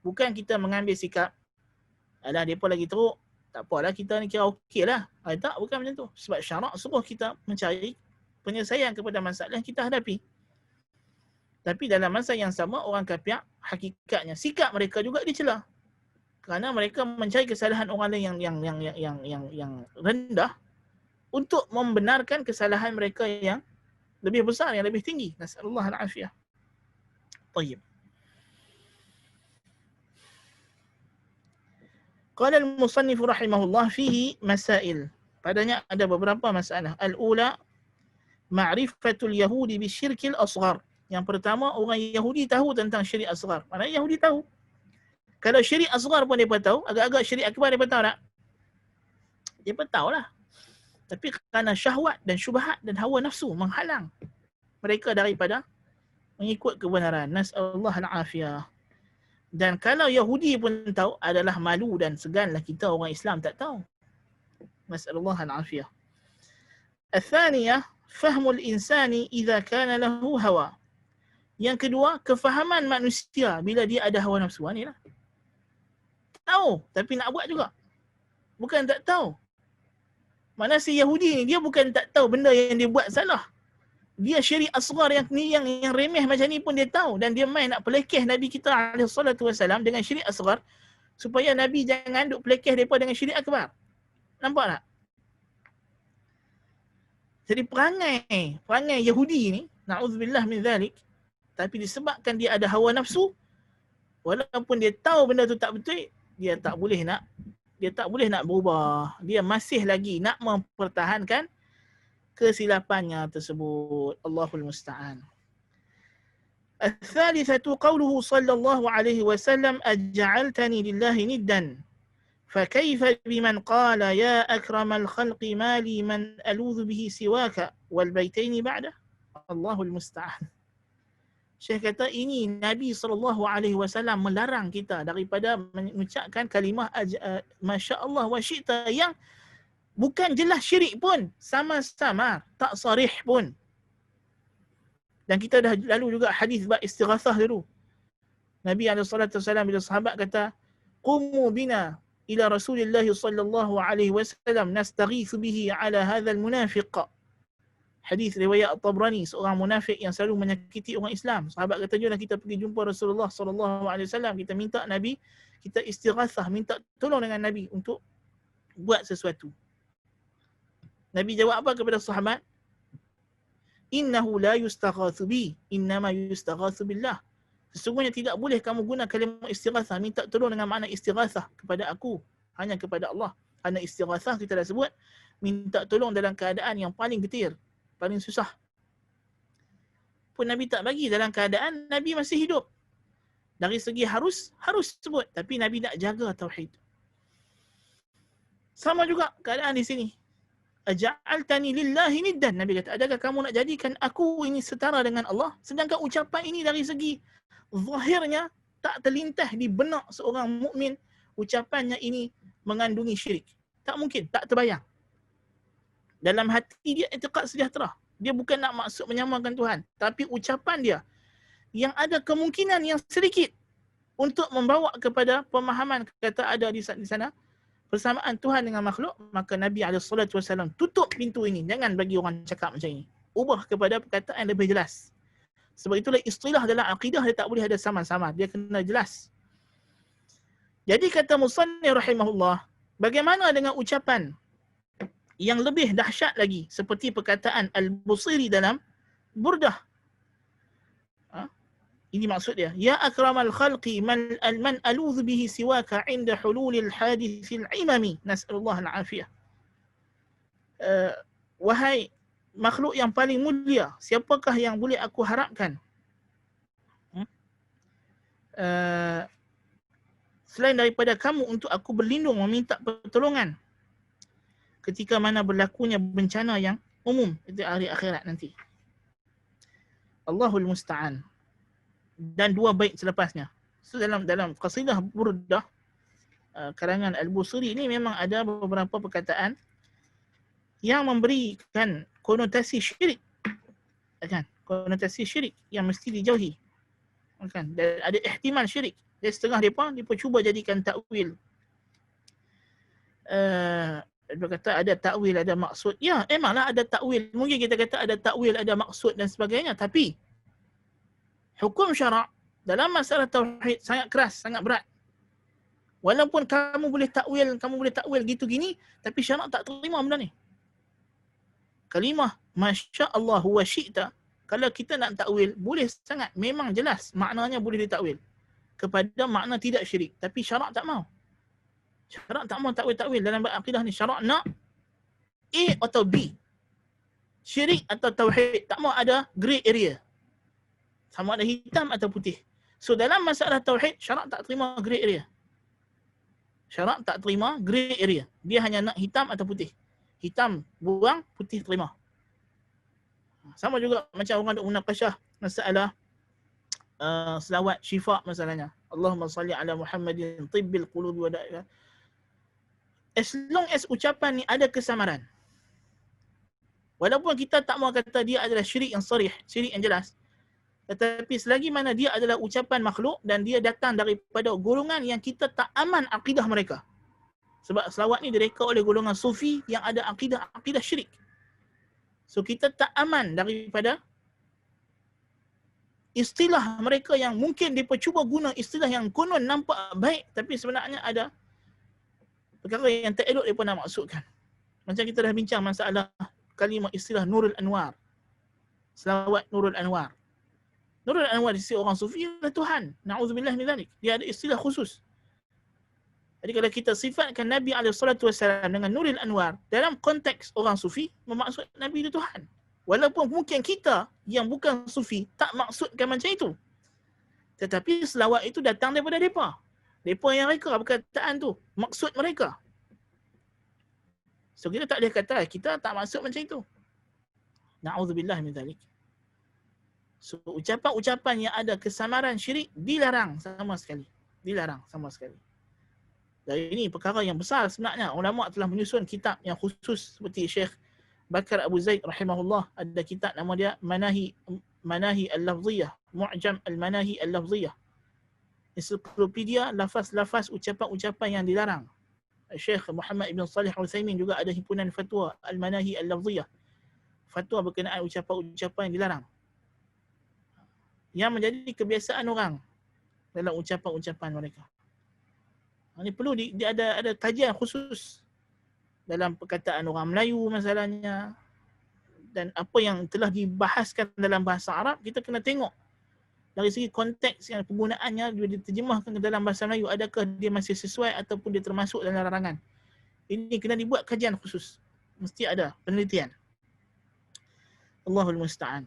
S1: Bukan kita mengambil sikap, alah mereka lagi teruk, tak apalah kita ni kira okey lah. Tak, bukan macam tu. Sebab syarak suruh kita mencari penyelesaian kepada masalah yang kita hadapi. Tapi dalam masa yang sama, orang kafir hakikatnya sikap mereka juga dicela. Kerana mereka mencari kesalahan orang lain yang rendah untuk membenarkan kesalahan mereka yang lebih besar, yang lebih tinggi. Nasallallahu al-afiyah. Tayyib. Qala al-musannif rahimahullah fihi masail. Padanya ada beberapa masalah. Al-ula ma'rifatul yahudi bisyirkil asghar. Yang pertama, orang Yahudi tahu tentang syirik asghar. Maksudnya Yahudi tahu. Kalau syirik asghar pun mereka tahu, agak-agak syirik akbar mereka tahu tak? Mereka tahu lah. Tapi kerana syahwat dan syubhat dan hawa nafsu menghalang mereka daripada mengikut kebenaran. Nas'alullah al-afiyah. Dan kalau Yahudi pun tahu, adalah malu dan seganlah kita orang Islam tak tahu. Nas'alullah al-afiyah. Al-thaniyah, fahmul insani idza kana lahu hawa. Yang kedua, kefahaman manusia bila dia ada hawa nafsu. Ni lah. Tahu, tapi nak buat juga. Bukan tak tahu. Mana si Yahudi ni, dia bukan tak tahu benda yang dia buat salah. Dia syirik asghar yang remeh macam ni pun dia tahu. Dan dia main nak pelekeh Nabi kita SAW dengan syirik asghar supaya Nabi jangan duk pelekeh mereka dengan syirik akbar. Nampak tak? Jadi perangai Yahudi ni, na'udzubillah min zalik, tapi disebabkan dia ada hawa nafsu, walaupun dia tahu benda tu tak betul, dia tak boleh nak berubah. Dia masih lagi nak mempertahankan kesilapannya tersebut. Allahul musta'an. الثالثة قوله صلى الله عليه وسلم أجعلتني لله ندا فكيف بمن قال يا أكرم الخلق ما لي من ألوذ به سواك والبيتين بعده. Allahul musta'an. Syekh kata ini Nabi SAW melarang kita daripada mengucapkan kalimah Masya Allah wa syi'ta yang bukan jelas syirik pun, sama-sama tak sarih pun. Dan kita dah lalu juga hadis bab istighathah dulu. Nabi SAW bila sahabat kata, "Qumu bina ila Rasulillah sallallahu alaihi wasallam nastaghithu bihi ala hadzal munafiq." Hadis riwayat At-Tabrani, seorang munafik yang selalu menyakiti orang Islam. Sahabat kata, "Jomlah kita pergi jumpa Rasulullah sallallahu alaihi wasallam, kita minta Nabi, kita istighathah, minta tolong dengan Nabi untuk buat sesuatu." Nabi jawab apa kepada sahabat? "Innahu la yustaghathu bi, innama yustaghathu billah." Sesungguhnya tidak boleh kamu guna kalimah istighathah, minta tolong dengan makna istighathah kepada aku, hanya kepada Allah. Hanya istighathah kita dah sebut, minta tolong dalam keadaan yang paling getir, paling susah. Pun Nabi tak bagi dalam keadaan Nabi masih hidup. Dari segi harus sebut, tapi Nabi nak jaga tauhid. Sama juga keadaan di sini. Aja'altani lillahi niddan. Nabi kata, adakah kamu nak jadikan aku ini setara dengan Allah? Sedangkan ucapan ini dari segi zahirnya tak terlintas di benak seorang mukmin, ucapannya ini mengandungi syirik. Tak mungkin, tak terbayang. Dalam hati dia i'tiqad sejahtera. Dia bukan nak maksud menyamakan Tuhan, tapi ucapan dia yang ada kemungkinan yang sedikit untuk membawa kepada pemahaman kata ada di sana persamaan Tuhan dengan makhluk, maka Nabi SAW tutup pintu ini. Jangan bagi orang cakap macam ini. Ubah kepada perkataan yang lebih jelas. Sebab itulah istilah dalam akidah dia tak boleh ada sama-sama. Dia kena jelas. Jadi kata Musannif rahimahullah, bagaimana dengan ucapan yang lebih dahsyat lagi seperti perkataan Al-Busiri dalam Burdah? Ini maksud dia. Ya akramal khalqi man aludhu bihi siwaka inda hululil hadithil imami. Nas'alullah al-afiyah. Wahai makhluk yang paling mulia, siapakah yang boleh aku harapkan selain daripada kamu untuk aku berlindung, meminta pertolongan ketika mana berlakunya bencana yang umum, itu hari akhirat nanti. Allahul musta'an. Dan dua bait selepasnya. So dalam qasidah Burdah karangan Al-Busiri ini memang ada beberapa perkataan yang memberikan konotasi syirik. Kan? Konotasi syirik yang mesti dijauhi. Kan? Dan ada ihtimal syirik. Jadi setengah mereka cuba jadikan takwil. Dia kata ada takwil, ada maksud. Ya, memanglah ada takwil. Mungkin kita kata ada takwil, ada maksud dan sebagainya. Tapi hukum syarak dalam masalah tauhid sangat keras, sangat berat. Walaupun kamu boleh takwil gitu gini, tapi syarak tak terima benda ni. Kalimah Masya Allah wa syi'ta, kalau kita nak takwil, boleh sangat. Memang jelas maknanya boleh ditakwil kepada makna tidak syirik. Tapi syarak tak mau. Syarak tak mau takwil dalam akidah ni. Syarak nak A atau B. Syirik atau tauhid. Tak mau ada grey area. Sama ada hitam atau putih. So dalam masalah tauhid, syarak tak terima grey area. Syarak tak terima grey area. Dia hanya nak hitam atau putih. Hitam buang, putih terima. Sama juga macam orang duk munaqasyah masalah selawat syifa masalahnya. Allahumma salli ala Muhammadin tibbil qulubi wa da'iha. As long as ucapan ni ada kesamaran. Walaupun kita tak mau kata dia adalah syirik yang sarih, syirik yang jelas. Tetapi selagi mana dia adalah ucapan makhluk dan dia datang daripada golongan yang kita tak aman akidah mereka. Sebab selawat ni direka oleh golongan sufi yang ada akidah syirik. So kita tak aman daripada istilah mereka yang mungkin dia cuba guna istilah yang konon nampak baik tapi sebenarnya ada perkara yang tak elok mereka nak maksudkan. Macam kita dah bincang masalah kalimah istilah Nurul Anwar. Selawat Nurul Anwar. Nurul Anwar di sisi orang sufi adalah Tuhan. Na'udzubillah min dzalik. Dia ada istilah khusus. Jadi kalau kita sifatkan Nabi SAW dengan Nurul Anwar dalam konteks orang sufi, bermaksud Nabi itu Tuhan. Walaupun mungkin kita yang bukan sufi tak maksudkan macam itu. Tetapi selawat itu datang daripada mereka. Mereka yang mereka perkataan tu. Maksud mereka. So kita tak boleh kata kita tak maksud macam itu. Na'udzubillah min dzalik. So ucapan-ucapan yang ada kesamaran syirik dilarang sama sekali. Dilarang sama sekali. Dan ini perkara yang besar sebenarnya. Ulama telah menyusun kitab yang khusus seperti Syekh Bakar Abu Zaid rahimahullah, ada kitab nama dia Manahi Al-Lafziyah, Mu'jam Al-Manahi Al-Lafziyah. Ensiklopedia lafaz-lafaz ucapan-ucapan yang dilarang. Syekh Muhammad Ibn Salih Al-Utsaimin juga ada himpunan fatwa Al-Manahi Al-Lafziyah. Fatwa berkenaan ucapan-ucapan yang dilarang. Yang menjadi kebiasaan orang dalam ucapan-ucapan mereka. Ini perlu ada kajian khusus dalam perkataan orang Melayu masalahnya, dan apa yang telah dibahaskan dalam bahasa Arab, kita kena tengok dari segi konteks yang penggunaannya, dia diterjemahkan ke dalam bahasa Melayu, adakah dia masih sesuai ataupun dia termasuk dalam larangan. Ini kena dibuat kajian khusus. Mesti ada penelitian. Allahul Musta'an.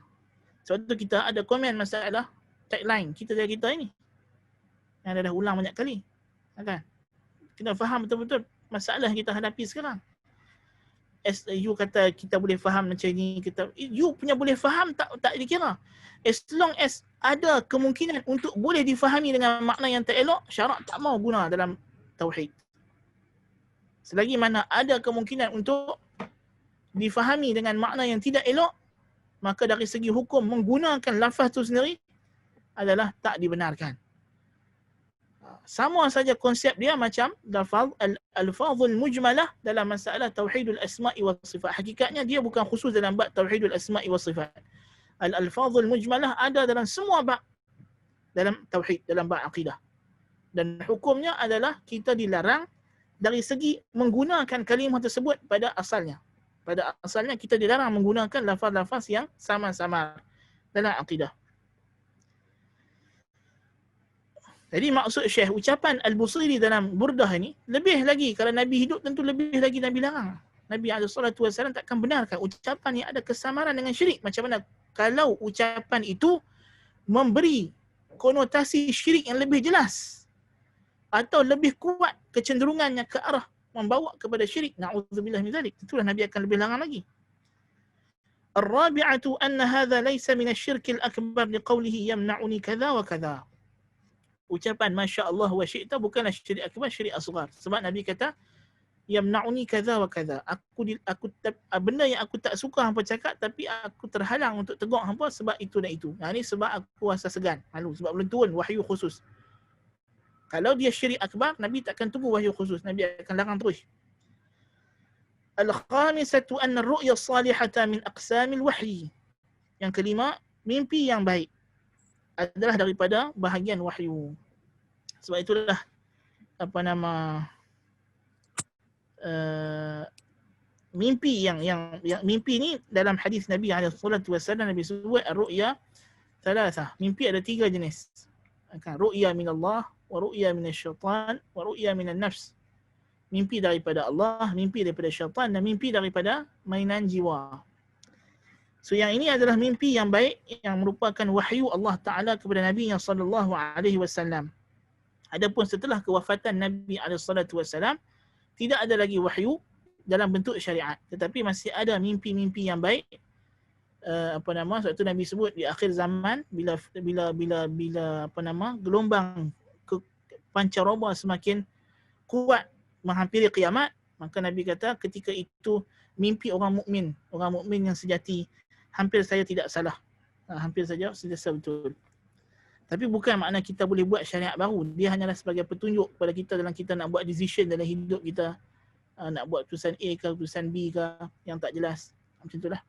S1: Sebab tu kita ada komen masalah tagline kita ini yang dah ulang banyak kali. Kan? Kena faham betul-betul masalah yang kita hadapi sekarang. You kata kita boleh faham macam ni, you punya boleh faham tak dikira. As long as ada kemungkinan untuk boleh difahami dengan makna yang tak elok, syarak tak mau guna dalam tauhid. Selagi mana ada kemungkinan untuk difahami dengan makna yang tidak elok, maka dari segi hukum menggunakan lafaz tu sendiri adalah tak dibenarkan. Sama saja konsep dia macam al-alfazul mujmalah dalam masalah tauhidul asma'i was sifat. Hakikatnya dia bukan khusus dalam bab tauhidul asma'i was sifat. Al-alfazul mujmalah ada dalam semua bab dalam tauhid, dalam bab akidah. Dan hukumnya adalah kita dilarang dari segi menggunakan kalimah tersebut pada asalnya. Pada asalnya kita dilarang menggunakan lafaz-lafaz yang sama-sama dalam akidah. Jadi maksud Syekh, ucapan Al-Busiri dalam Burdah ini, lebih lagi kalau Nabi hidup tentu lebih lagi Nabi larang. Nabi SAW takkan benarkan ucapan yang ada kesamaran dengan syirik. Macam mana kalau ucapan itu memberi konotasi syirik yang lebih jelas atau lebih kuat kecenderungannya ke arah membawa kepada syirik. Na'udzubillah min dzalik. Itulah Nabi akan lebih larang lagi. Ar-rabi'atu anna hadha laysa min asy-syirkil akbar liqaulihi yamna'uni kadza wa kadza. Ucapan Masya Allah wa syi'ta bukanlah syirik akbar, syirik asghar. Sebab Nabi kata, yamna'uni kadza wa kadza. Benda yang aku tak suka hampa cakap, tapi aku terhalang untuk tegur hampa sebab itu dan itu. Nah, ini sebab aku rasa segan, malu, sebab belum turun wahyu khusus. Kalau dia syirik akbar, Nabi takkan tunggu wahyu khusus. Nabi akan larang terus. Al-khamisatu anna ar-ru'ya as-salihata min aqsamil wahyi. Yang kelima, mimpi yang baik adalah daripada bahagian wahyu. Sebab itulah mimpi yang mimpi ni dalam hadis Nabi SAW, Nabi sebut ar-ru'ya thalathah. Mimpi ada 3 jenis. Ru'ya min Allah, wa ru'ya min syaitan, wa ru'ya min nafs. Mimpi daripada Allah, mimpi daripada syaitan, dan mimpi daripada mainan jiwa. So yang ini adalah mimpi yang baik yang merupakan wahyu Allah Ta'ala kepada Nabi SAW. Adapun setelah kewafatan Nabi SAW, tidak ada lagi wahyu dalam bentuk syariat. Tetapi masih ada mimpi-mimpi yang baik. Sebab itu Nabi sebut di akhir zaman, bila gelombang pancaroba semakin kuat menghampiri kiamat, maka Nabi kata ketika itu mimpi orang mukmin yang sejati hampir saja tidak salah. Hampir saja betul. Tapi bukan makna kita boleh buat syariat baru. Dia hanyalah sebagai petunjuk kepada kita dalam kita nak buat decision dalam hidup kita. Nak buat keputusan A ke, keputusan B ke yang tak jelas. Macam itulah.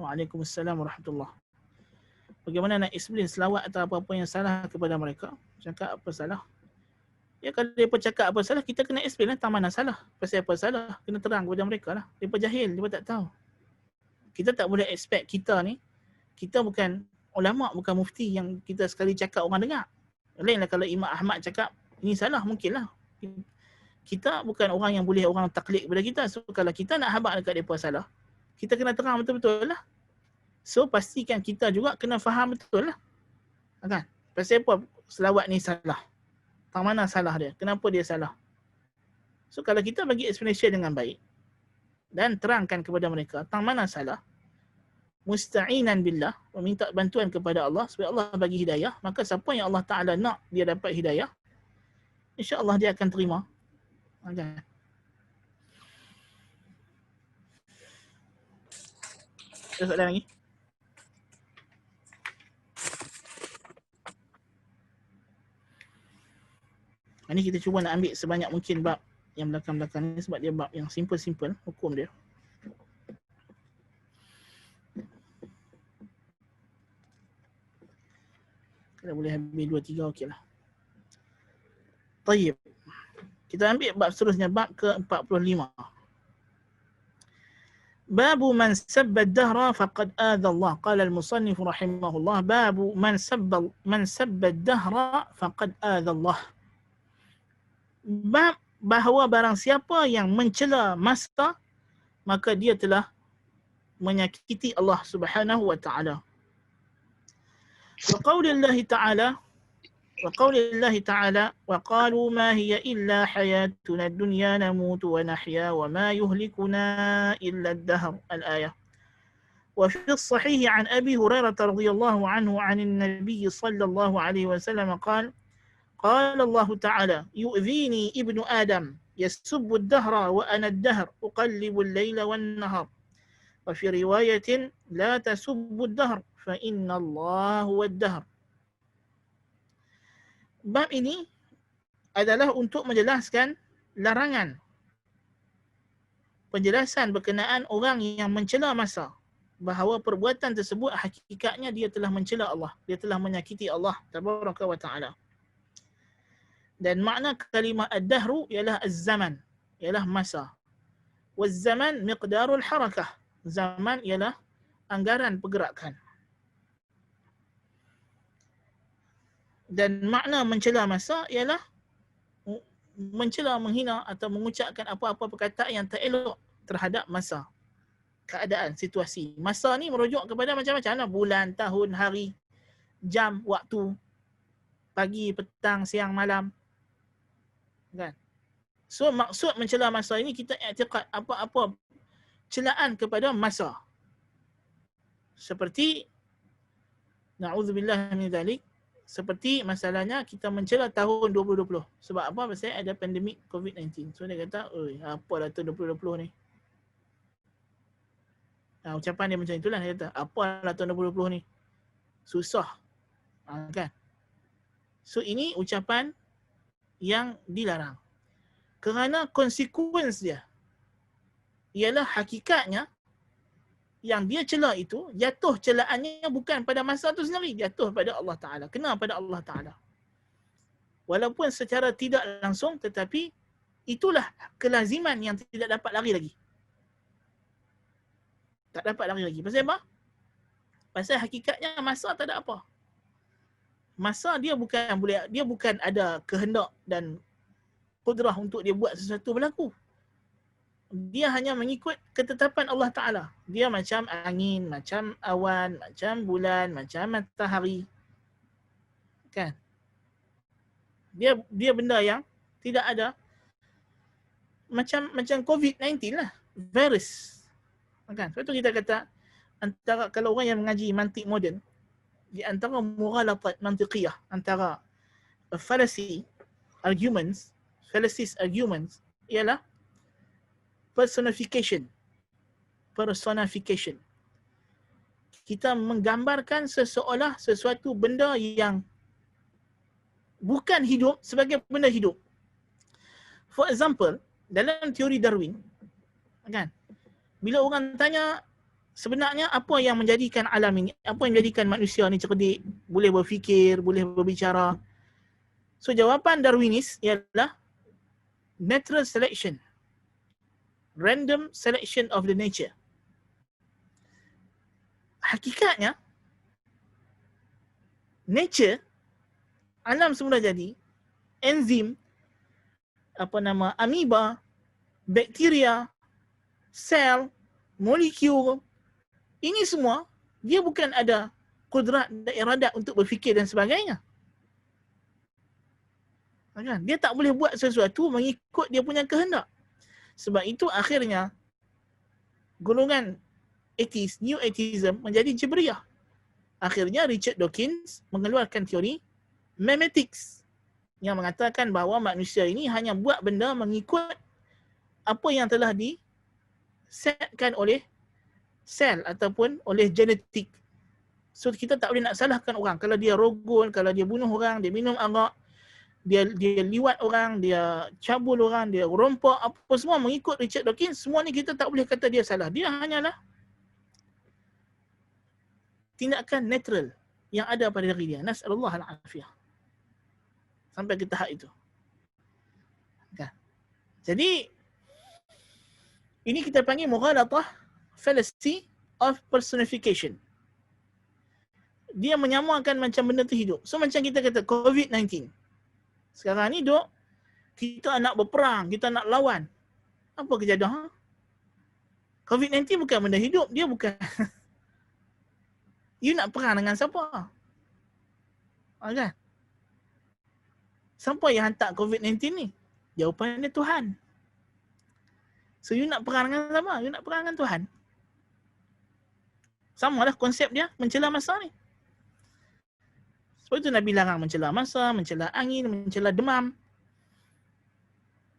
S1: Waalaikumsalam warahmatullahi. Bagaimana nak explain selawat atau apa-apa yang salah kepada mereka? Cakap apa salah? Ya kalau mereka cakap apa salah, kita kena explain lah tak mana salah. Pasal apa salah, kena terang kepada mereka lah. Mereka jahil, mereka tak tahu. Kita tak boleh expect kita ni, kita bukan ulama', bukan mufti yang kita sekali cakap orang dengar. Lainlah kalau Imam Ahmad cakap, ini salah mungkin lah. Kita bukan orang yang boleh orang taklid kepada kita. So kalau kita nak habaq dekat mereka salah, kita kena terang betul-betul lah. So pastikan kita juga kena faham betul lah. Kan? Pasal apa selawat ni salah? Tak mana salah dia? Kenapa dia salah? So kalau kita bagi explanation dengan baik dan terangkan kepada mereka tang mana salah, musta'inan billah, meminta bantuan kepada Allah supaya Allah bagi hidayah, maka siapa yang Allah Ta'ala nak dia dapat hidayah, insya-Allah dia akan terima. Okay. Ada soalan lagi? Ini kita cuba nak ambil sebanyak mungkin bab yang belakang-belakang ni sebab dia bab yang simple-simple hukum dia. Kalau boleh habis 2-3 okey lah. Tayyib. Kita ambil bab seterusnya, bab ke-45. Babu man sabba ad-dahra faqad adha Allah. Qala al-musannif rahimahullah, babu man sabba ad-dahra faqad adha Allah. Bab bahawa barang siapa yang mencela masa, maka dia telah menyakiti Allah Subhanahu wa taala. Wa qaulillahi ta'ala wa qalu ma hiya illa hayatuna ad-dunya namutu wa nahya wa ma yuhlikuna illa ad-dahr. Al-ayah. Wa fi as-sahih 'an Abi Hurairah radhiyallahu anhu 'an an-nabiy sallallahu alaihi wasallam qala قال الله تعالى يؤذيني ابن آدم يسب الدهر وأنا الدهر أقلب الليل والنهار وفي رواية لا تسبوا الدهر فإن الله هو الدهر. Bab ini adalah untuk menjelaskan larangan penjelasan berkenaan orang yang mencela masa, bahawa perbuatan tersebut hakikatnya dia telah mencela Allah, dia telah menyakiti Allah tabaraka wa ta'ala. Dan makna kalimah ad-dahru ialah az-zaman, ialah masa. Waz-zaman miqdarul harakah. Zaman ialah anggaran pergerakan. Dan makna mencela masa ialah mencela, menghina atau mengucapkan apa-apa perkataan yang tak elok terhadap masa, keadaan, situasi. Masa ni merujuk kepada macam-macam lah. Bulan, tahun, hari, jam, waktu, pagi, petang, siang, malam. Kan? So maksud mencela masa ini kita i'tiqad apa-apa celaan kepada masa. Seperti na'udzubillah min dzalik, seperti masalahnya kita mencela tahun 2020. Sebab apa? Pasal ada pandemik COVID-19. So dia kata, "Oi, apalah tahun 2020 ni?" Nah, ucapan dia macam itulah, dia kata, "Apalah tahun 2020 ni? Susah." Kan? So ini ucapan yang dilarang. Kerana konsekuens dia ialah hakikatnya yang dia cela itu, jatuh celaannya bukan pada masa itu sendiri, jatuh pada Allah Ta'ala, kena pada Allah Ta'ala. Walaupun secara tidak langsung, tetapi itulah kelaziman yang tidak dapat lari lagi. Tak dapat lari lagi. Pasal apa? Pasal hakikatnya masa tak ada apa. Masa dia bukan ada kehendak dan kudrah untuk dia buat sesuatu berlaku. Dia hanya mengikut ketetapan Allah Ta'ala. Dia macam angin, macam awan, macam bulan, macam matahari. Kan? Dia benda yang tidak ada. Macam COVID-19 lah. Virus. Kan? Sebab tu kita kata, antara kalau orang yang mengaji mantik moden, di antara mughalatat mantiqiyah, antara fallacy arguments ialah personification. Kita menggambarkan seseolah sesuatu benda yang bukan hidup sebagai benda hidup. For example, dalam teori Darwin, kan? Bila orang tanya sebenarnya apa yang menjadikan alam ini, apa yang menjadikan manusia ni cerdik, boleh berfikir, boleh berbicara? So jawapan Darwinis ialah natural selection, random selection of the nature. Hakikatnya nature, alam semula jadi, enzim, amoeba, bakteria, sel, molekul, ini semua dia bukan ada kudrat dan iradat untuk berfikir dan sebagainya. Dia tak boleh buat sesuatu mengikut dia punya kehendak. Sebab itu akhirnya golongan atheist, new atheism menjadi Jabriyah. Akhirnya Richard Dawkins mengeluarkan teori memetics yang mengatakan bahawa manusia ini hanya buat benda mengikut apa yang telah disetkan oleh sel ataupun oleh genetik. So kita tak boleh nak salahkan orang. Kalau dia rogol, kalau dia bunuh orang, dia minum arak, dia liwat orang, dia cabul orang, dia rompak, apa semua mengikut Richard Dawkins, semua ni kita tak boleh kata dia salah. Dia hanyalah tindakan natural yang ada pada diri dia. Nas'alullah al-afiyah. Sampai ke tahap itu. Jadi ini kita panggil mughalatah fallacy of personification. Dia menyamakan macam benda tu hidup. So macam kita kata COVID-19. Sekarang ni dok, kita nak berperang, kita nak lawan. Apa kejadah? COVID-19 bukan benda hidup, dia bukan. You nak perang dengan siapa? Kan? Siapa yang hantar COVID-19 ni? Jawapan dia Tuhan. So you nak perang dengan siapa? You nak perang dengan Tuhan. Sama lah konsep dia mencela masa ni. Sebab itu Nabi larang mencela masa, mencela angin, mencela demam.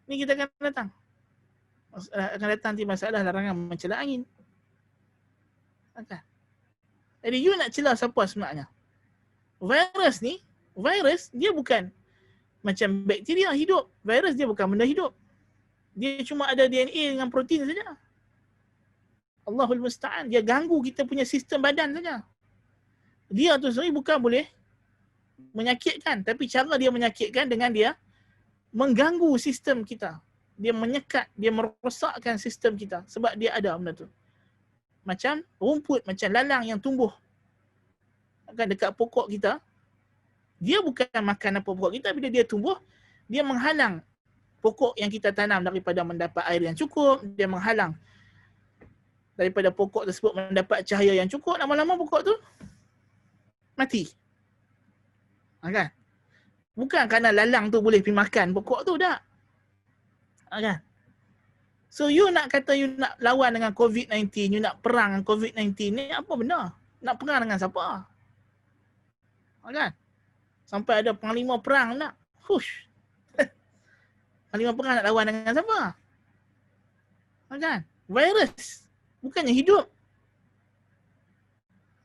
S1: Ni kita akan datang. Akan datang nanti masalah larangan mencela angin. Okay. Jadi you nak cela siapa sebenarnya? Virus ni, virus dia bukan macam bakteria hidup. Virus dia bukan benda hidup. Dia cuma ada DNA dengan protein saja. Allahul Musta'an. Dia ganggu kita punya sistem badan saja. Dia tu sendiri bukan boleh menyakitkan. Tapi cara dia menyakitkan dengan dia mengganggu sistem kita. Dia menyekat, dia merosakkan sistem kita. Sebab dia ada benda tu. Macam rumput, macam lalang yang tumbuh kan dekat pokok kita. Dia bukan makan apa pokok kita. Bila dia tumbuh, dia menghalang pokok yang kita tanam daripada mendapat air yang cukup. Dia menghalang daripada pokok tersebut mendapat cahaya yang cukup. Lama-lama pokok tu mati. Kan? Bukan kerana lalang tu boleh pergi makan pokok tu, tak. Kan? So you nak kata you nak lawan dengan COVID-19, you nak perang dengan COVID-19 ni apa benda? Nak perang dengan siapa? Kan? Sampai ada panglima perang nak. Hush. Panglima perang nak lawan dengan siapa? Kan? Virus. Bukannya hidup.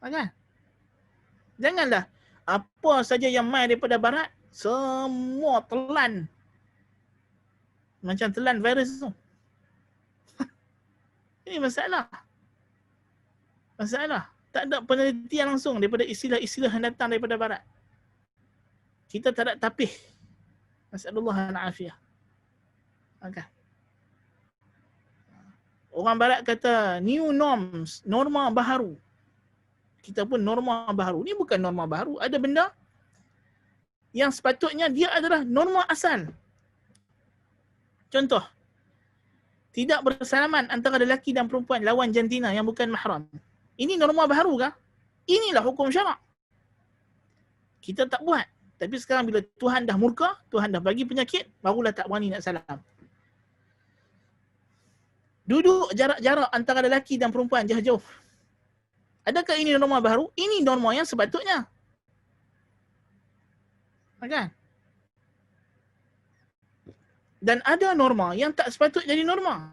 S1: Kan? Janganlah apa saja yang mai daripada barat, semua telan. Macam telan virus tu. Ini masalah. Masalah. Tak ada penelitian langsung daripada istilah-istilah yang datang daripada barat. Kita tak ada tapih. Nas'alullah al-afiyah. Okay. Orang barat kata new norms, norma baharu. Kita pun norma baharu. Ini bukan norma baharu. Ada benda yang sepatutnya dia adalah norma asal. Contoh, tidak bersalaman antara lelaki dan perempuan lawan jantina yang bukan mahram. Ini norma baharu kah? Inilah hukum syarak. Kita tak buat. Tapi sekarang bila Tuhan dah murka, Tuhan dah bagi penyakit, barulah tak berani nak salam. Duduk jarak-jarak antara lelaki dan perempuan jauh-jauh. Adakah ini norma baru? Ini norma yang sepatutnya. Kan? Dan ada norma yang tak sepatutnya jadi norma.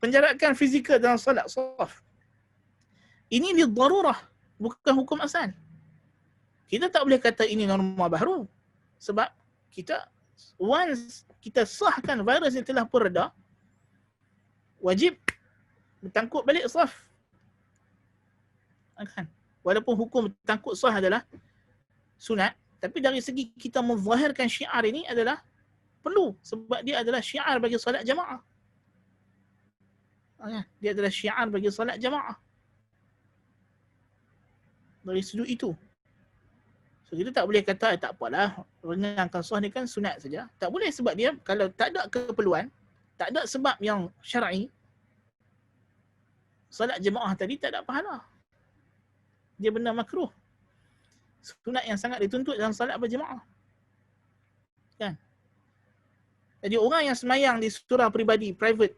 S1: Penjarakan fizikal dalam solat saf. Ini lidarurah, bukan hukum asal. Kita tak boleh kata ini norma baru. Sebab kita, once kita sahkan virus yang telah pun reda, wajib bertangkut balik saf. Kan? Walaupun hukum tangkuk sah adalah sunat, tapi dari segi kita menzahirkan syiar ini adalah perlu, sebab dia adalah syiar bagi solat jamaah. Dia adalah syiar bagi solat jamaah. Dari sudut itu. So kita tak boleh kata tak apalah, rengangkan sah ni kan sunat saja. Tak boleh, sebab dia kalau tak ada keperluan, tak ada sebab yang syar'i, solat jemaah tadi tak ada pahala. Dia benda makruh. Sunat yang sangat dituntut dalam solat berjemaah. Kan? Jadi orang yang semayang di surau peribadi, private,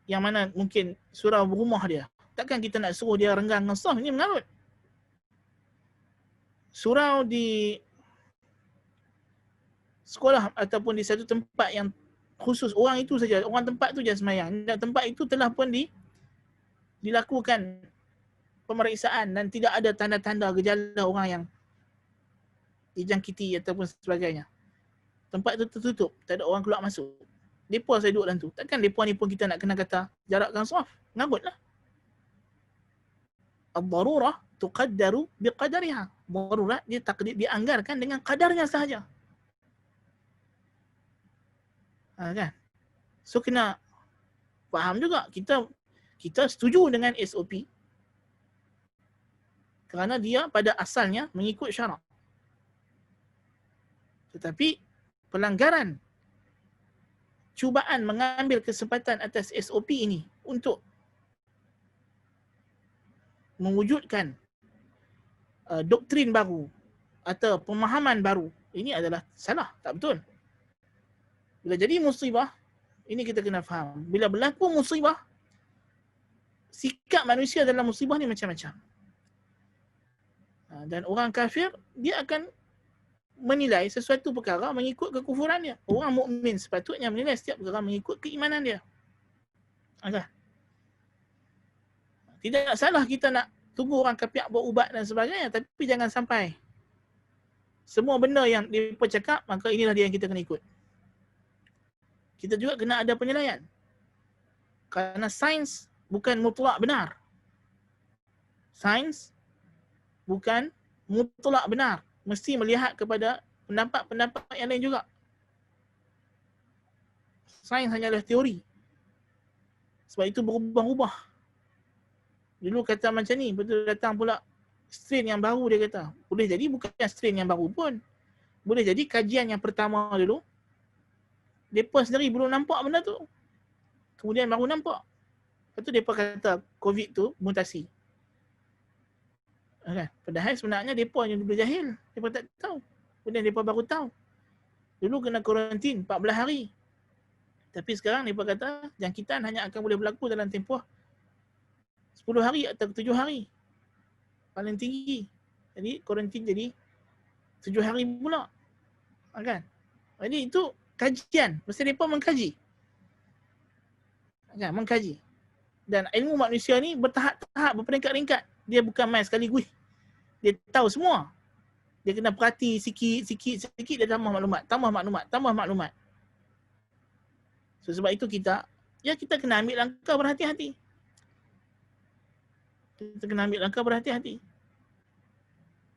S1: yang mana mungkin surau rumah dia, takkan kita nak suruh dia renggang dengan sah, ini mengarut. Surau di sekolah ataupun di satu tempat yang khusus, orang itu saja, orang tempat tu je semayang. Dan tempat itu telah pun dilakukan pemeriksaan dan tidak ada tanda-tanda gejala orang yang dijangkiti ataupun sebagainya. Tempat itu tertutup, tak ada orang keluar masuk. Depa saya duduk dalam tu. Takkan depa ni pun kita nak kena kata jarakkan saf. Ngabutlah. Ad-darurah tuqaddaru biqadariha. Darurat dia takdir, dianggarkan dengan kadarnya sahaja. Kan? So kena faham juga, kita setuju dengan SOP kerana dia pada asalnya mengikut syarak. Tetapi pelanggaran, cubaan mengambil kesempatan atas SOP ini untuk mewujudkan doktrin baru atau pemahaman baru, ini adalah salah, tak betul. Bila jadi musibah, ini kita kena faham. Bila berlaku musibah, sikap manusia dalam musibah ni macam-macam. Dan orang kafir, dia akan menilai sesuatu perkara mengikut kekufurannya. Orang mukmin sepatutnya menilai setiap perkara mengikut keimanan dia. Okay. Tidak salah kita nak tunggu orang kafir berubat dan sebagainya, tapi jangan sampai semua benda yang mereka cakap, maka inilah dia yang kita kena ikut. Kita juga kena ada penilaian. Kerana sains bukan mutlak benar. Sains bukan mutlak benar. Mesti melihat kepada pendapat-pendapat yang lain juga. Sains hanyalah teori. Sebab itu berubah-ubah. Dulu kata macam ni, betul datang pula strain yang baru, dia kata. Boleh jadi bukan strain yang baru pun. Boleh jadi kajian yang pertama dulu, mereka sendiri belum nampak benda tu. Kemudian baru nampak. Lepas tu mereka kata COVID tu mutasi. Padahal sebenarnya mereka yang dulu jahil. Mereka tak tahu. Kemudian mereka baru tahu. Dulu kena kuarantin 14 hari. Tapi sekarang mereka kata jangkitan hanya akan boleh berlaku dalam tempoh 10 hari atau 7 hari. Paling tinggi. Jadi kuarantin jadi 7 hari pula. Kan? Jadi itu kajian. Mesti mereka mengkaji. Kan? Mengkaji. Dan ilmu manusia ni bertahap-tahap, berperingkat-ringkat. Dia bukan main sekaligus. Dia tahu semua. Dia kena perhati sikit dia tambah maklumat. So, sebab itu kita kena ambil langkah berhati-hati.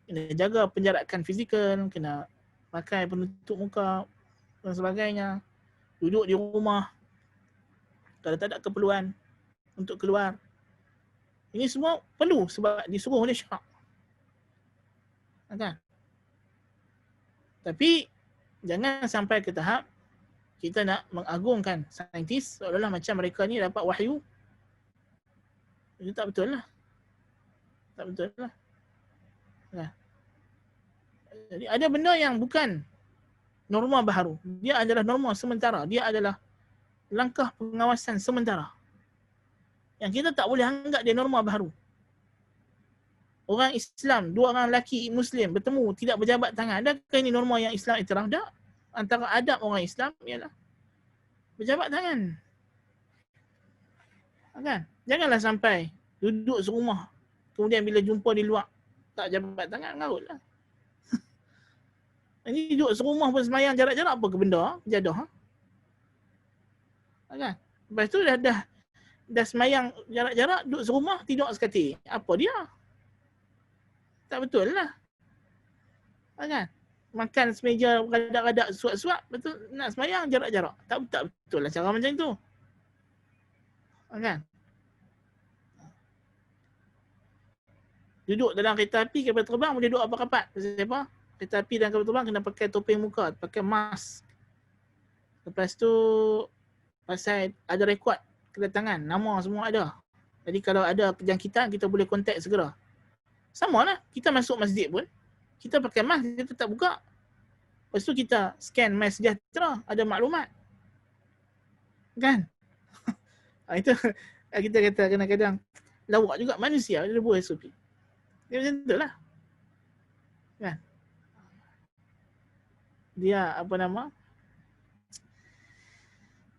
S1: Kena jaga penjarakan fizikal, kena pakai penutup muka dan sebagainya. Duduk di rumah. Kalau tak ada keperluan untuk keluar. Ini semua perlu sebab disuruh oleh syarak. Kan? Tapi jangan sampai ke tahap kita nak mengagungkan saintis seolah-olah macam mereka ni dapat wahyu. Itu tak betul lah. Nah. Jadi ada benda yang bukan norma baharu. Dia adalah norma sementara. Dia adalah langkah pengawasan sementara. Yang kita tak boleh anggap dia norma baharu. Orang Islam, dua orang lelaki Muslim bertemu, tidak berjabat tangan. Adakah ini norma yang Islam iktiraf? Tak. Antara adab orang Islam ialah berjabat tangan. Kan? Janganlah sampai duduk serumah, kemudian bila jumpa di luar, tak jabat tangan, ngarutlah. Ini duduk serumah pun semayang jarak-jarak, apa ke benda? Jadah. Kan? Lepas tu dah dah semayang jarak-jarak, duduk serumah, tidur sekatil. Apa dia? Tak betul lah. Kan? Makan semeja radak-radak suap-suap, betul nak semayang jarak-jarak. Tak betul lah cara macam tu. Kan? Duduk dalam kereta api, kapal terbang boleh duduk apa rapat. Pasal apa? Kereta api dan kapal terbang kena pakai topeng muka, pakai mask. Lepas tu pasal ada rekod kedatangan, nama semua ada. Jadi kalau ada kejangkitan, kita boleh kontak segera. Sama lah, kita masuk masjid pun, kita pakai mask, kita tetap buka. Lepas tu kita scan My Sejahtera, ada maklumat. Kan? Itu kita kata kadang-kadang lawak juga manusia, dia buat SOP. Dia macam tu lah. Kan? Dia apa nama?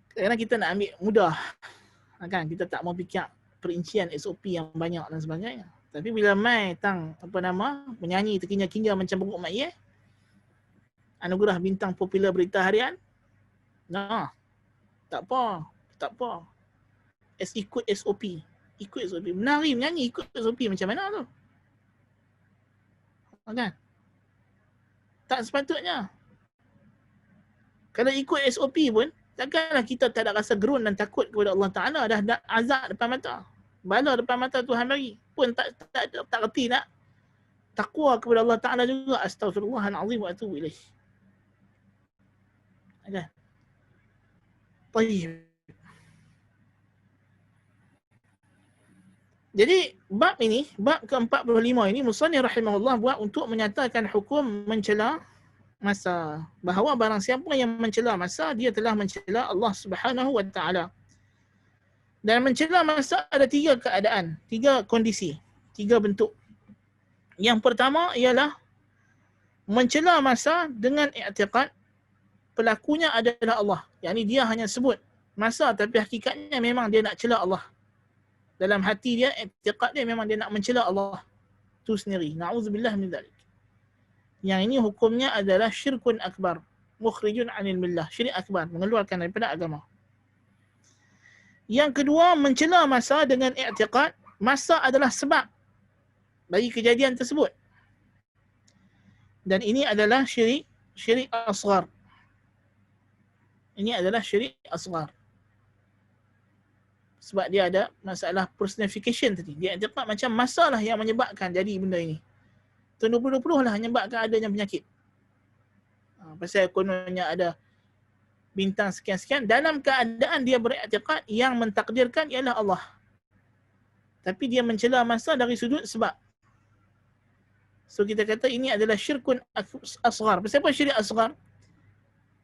S1: Kadang-kadang kita nak ambil mudah. Kan? Kita tak mau fikir perincian SOP yang banyak dan sebagainya. Tapi bila mai tang apa nama menyanyi terkinya-kinya macam buruk mak ye, anugerah bintang popular berita harian. Nah, tak apa. Ikut SOP. Ikut SOP. Menari menyanyi ikut SOP macam mana tu? Kan? Tak sepatutnya. Kalau ikut SOP pun, takkanlah kita tak ada rasa gerun dan takut kepada Allah Ta'ala. Dah azab depan mata. Bala depan mata Tuhan bagi. Pun tak reti nak takwa kepada Allah Ta'ala juga. Astaghfirullahalazim wa atubu ilaih. Kan? Baik. Jadi bab ini, bab ke-45 ini Musannif rahimahullah buat untuk menyatakan hukum mencela masa. Bahawa barang siapa yang mencela masa, dia telah mencela Allah Subhanahu wa Ta'ala. Dan mencela masa ada 3 keadaan, 3 kondisi, 3 bentuk. Yang pertama ialah mencela masa dengan i'tiqad pelakunya adalah Allah. Yang ni dia hanya sebut masa tapi hakikatnya memang dia nak cela Allah. Dalam hati dia, i'tiqad dia memang dia nak mencela Allah tu sendiri. Na'udzubillah min dzalik. Yang ini hukumnya adalah syirkun akbar, mukhrijun 'anil millah, syirik akbar, mengeluarkan daripada agama. Yang kedua, mencela masa dengan i'tiqad masa adalah sebab bagi kejadian tersebut. Dan ini adalah syirik asghar. Ini adalah syirik asghar. Sebab dia ada masalah personification tadi. Dia i'tiqad macam masalah yang menyebabkan jadi benda ini. Tahun 2020 lah menyebabkan adanya penyakit. Pasal kononnya ada bintang sekian-sekian, dalam keadaan dia beriktikad yang mentakdirkan ialah Allah. Tapi dia mencela masa dari sudut sebab. So kita kata ini adalah syirkun asghar. Pasal apa syirik asghar?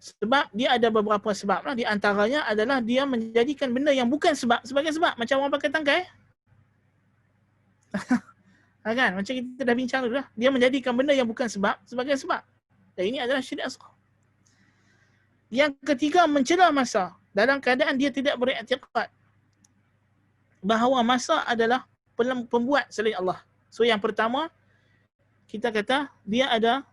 S1: Sebab dia ada beberapa sebab lah. Di antaranya adalah dia menjadikan benda yang bukan sebab sebagai sebab. Macam orang pakai tangkai. Kan? Macam kita dah bincang dulu lah. Dia menjadikan benda yang bukan sebab sebagai sebab. Dan ini adalah syirik asghar. Yang ketiga, mencela masa dalam keadaan dia tidak beriktikad bahawa masa adalah pembuat selain Allah. So yang pertama, kita kata dia ada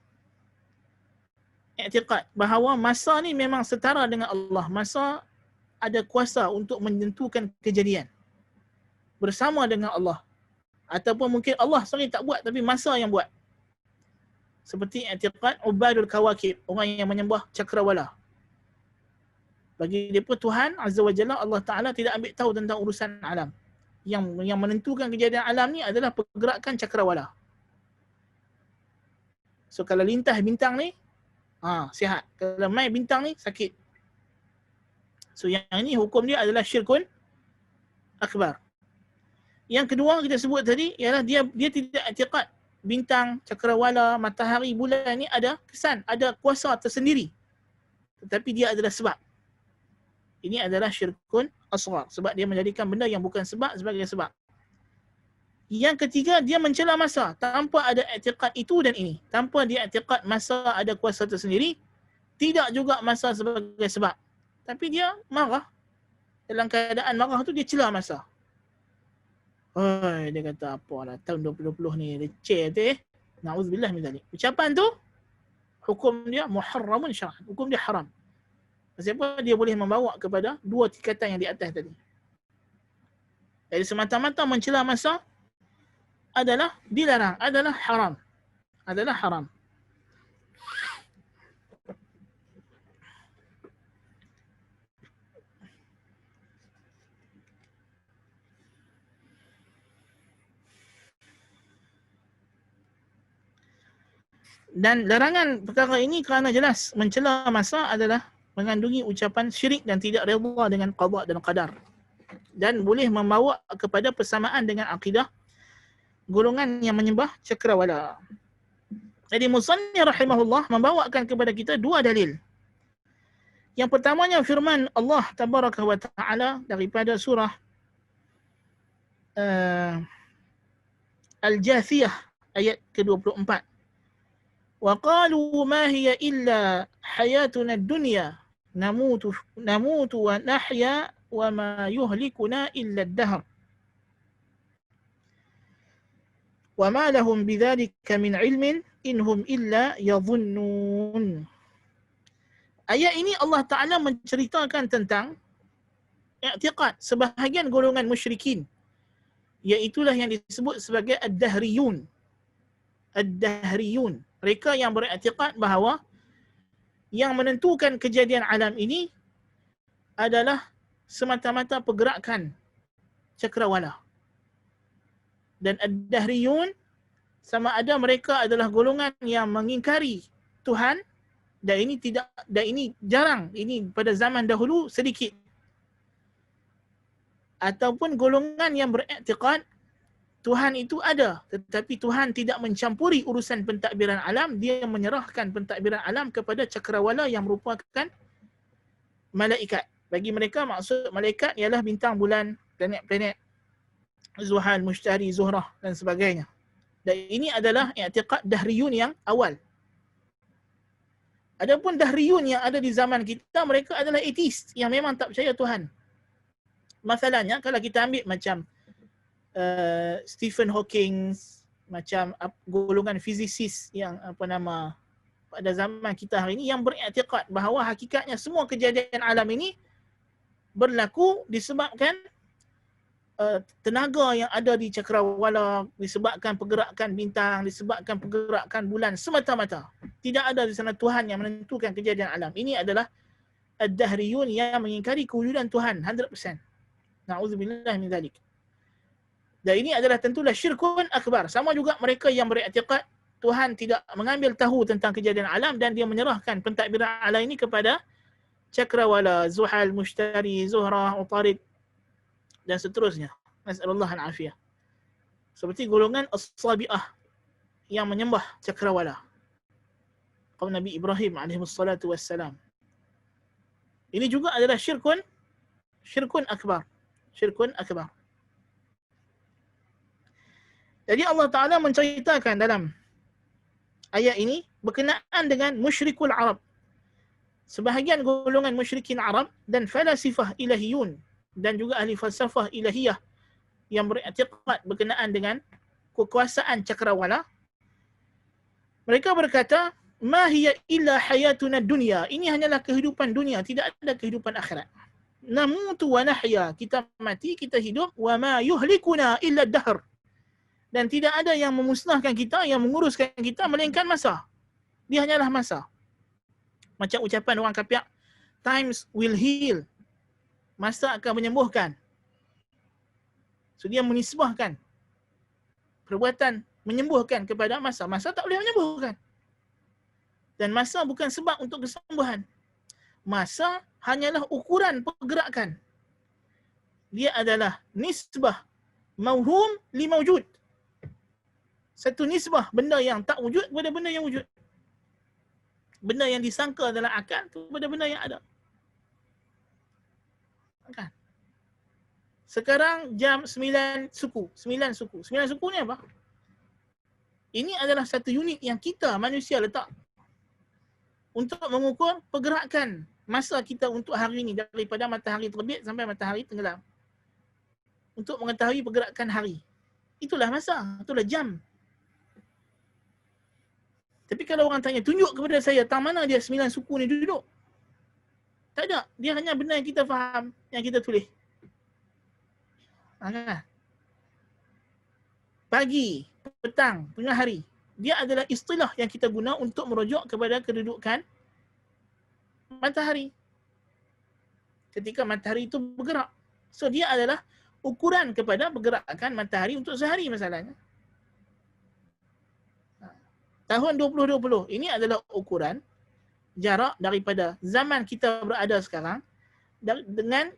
S1: i'tiqad bahawa masa ni memang setara dengan Allah. Masa ada kuasa untuk menentukan kejadian bersama dengan Allah. Ataupun mungkin Allah sendiri tak buat tapi masa yang buat. Seperti i'tiqad ubadul kawakib, orang yang menyembah cakrawala. Bagi dia pun Tuhan Azza wa Jalla, Allah Ta'ala tidak ambil tahu tentang urusan alam. Yang menentukan kejadian alam ni adalah pergerakan cakrawala. So kalau lintah bintang ni, sihat. Kalau mai bintang ni, sakit. So yang ini hukum dia adalah syirkun akbar. Yang kedua kita sebut tadi ialah dia tidak i'tiqad bintang, cakrawala, matahari, bulan ni ada kesan, ada kuasa tersendiri. Tetapi dia adalah sebab. Ini adalah syirkun asghar. Sebab dia menjadikan benda yang bukan sebab sebagai sebab. Yang ketiga, dia mencela masa tanpa ada i'tiqad itu dan ini. Tanpa dia i'tiqad masa ada kuasa tersendiri, tidak juga masa sebagai sebab. Tapi dia marah. Dalam keadaan marah tu dia cela masa. Dia kata apalah tahun 2020 ni leceh tu Na'udzubillah min dzalik. Ucapan tu hukum dia muharramun syar'an. Hukum dia haram. Sebab dia boleh membawa kepada 2 tingkatan yang di atas tadi. Jadi semata-mata mencela masa adalah dilarang, adalah haram. Adalah haram. Dan larangan perkara ini kerana jelas mencela masa adalah mengandungi ucapan syirik dan tidak redha dengan qada dan qadar. Dan boleh membawa kepada persamaan dengan akidah golongan yang menyembah cakrawala. Jadi musannif rahimahullah membawakan kepada kita dua dalil. Yang pertamanya firman Allah tabaraka wa taala daripada surah Al-Jathiyah ayat ke-24. Wa qalu ma hiya illa hayatuna ad-dunya namutu wa nahya wa ma yuhlikuna illa ad-dahr. Wa ma lahum bidzalika min ilmin inhum illa yadhunnun. Ayat ini Allah Ta'ala menceritakan tentang i'tiqad sebahagian golongan musyrikin, iaitulah yang disebut sebagai ad-dahriyun. Ad-dahriyun, mereka yang beriktikad bahawa yang menentukan kejadian alam ini adalah semata-mata pergerakan cakrawala. Dan ad-dahriyun sama ada mereka adalah golongan yang mengingkari Tuhan, dan ini jarang, ini pada zaman dahulu sedikit. Ataupun golongan yang beriktikad Tuhan itu ada, tetapi Tuhan tidak mencampuri urusan pentadbiran alam, dia menyerahkan pentadbiran alam kepada cakrawala yang merupakan malaikat. Bagi mereka maksud malaikat ialah bintang, bulan, planet-planet, Zuhal, Mushtari, Zuhrah dan sebagainya. Dan ini adalah i'tiqad dahriyun yang awal. Adapun dahriyun yang ada di zaman kita, mereka adalah ateis yang memang tak percaya Tuhan. Masalahnya kalau kita ambil macam Stephen Hawking, macam golongan fizisis yang pada zaman kita hari ini yang beriktikad bahawa hakikatnya semua kejadian alam ini berlaku disebabkan tenaga yang ada di cakrawala, disebabkan pergerakan bintang, disebabkan pergerakan bulan semata-mata. Tidak ada di sana Tuhan yang menentukan kejadian alam. Ini adalah ad-dahriyun yang mengingkari kewujudan Tuhan 100%. Na'udzubillah min dzalik. Dan ini adalah tentulah syirkun akbar. Sama juga mereka yang beriktikad Tuhan tidak mengambil tahu tentang kejadian alam dan dia menyerahkan pentadbiran alam ini kepada cakrawala, Zuhal, Mushtari, Zuhrah, Utarid dan seterusnya. Nas'alullah al-afiyah. Seperti golongan as-sabi'ah yang menyembah cakrawala. Kaum Nabi Ibrahim alaihissalatu wassalam. Ini juga adalah syirkun akbar. Syirkun akbar. Jadi Allah Ta'ala menceritakan dalam ayat ini berkenaan dengan musyrikul Arab. Sebahagian golongan musyrikin Arab dan falasifah ilahiyun dan juga ahli falsafah ilahiyah yang beriktikad berkenaan dengan kekuasaan cakrawala. Mereka berkata, ma hiya illa hayatuna dunya. Ini hanyalah kehidupan dunia, tidak ada kehidupan akhirat. Namutu wa nahya, kita mati, kita hidup, wa ma yuhlikuna illa dahr. Dan tidak ada yang memusnahkan kita, yang menguruskan kita melainkan masa. Dia hanyalah masa. Macam ucapan orang Kapiak, times will heal. Masa akan menyembuhkan. So dia menisbahkan perbuatan menyembuhkan kepada masa. Masa tak boleh menyembuhkan. Dan masa bukan sebab untuk kesembuhan. Masa hanyalah ukuran pergerakan. Dia adalah nisbah mauhum li maujud. Satu nisbah benda yang tak wujud kepada benda yang wujud. Benda yang disangka adalah akal kepada benda yang ada. Kan? Sekarang jam 9 suku. 9 suku. 9 suku ni apa? Ini adalah satu unit yang kita manusia letak untuk mengukur pergerakan masa kita untuk hari ini daripada matahari terbit sampai matahari tenggelam. Untuk mengetahui pergerakan hari. Itulah masa, itulah jam. Tapi kalau orang tanya, tunjuk kepada saya tang mana dia 9 suku ni duduk. Tak ada. Dia hanya benda yang kita faham, yang kita tulis. Kan? Pagi, petang, tengah hari. Dia adalah istilah yang kita guna untuk merujuk kepada kedudukan matahari. Ketika matahari itu bergerak. So dia adalah ukuran kepada pergerakan matahari untuk sehari masalahnya. Tahun 2020 ini adalah ukuran jarak daripada zaman kita berada sekarang dengan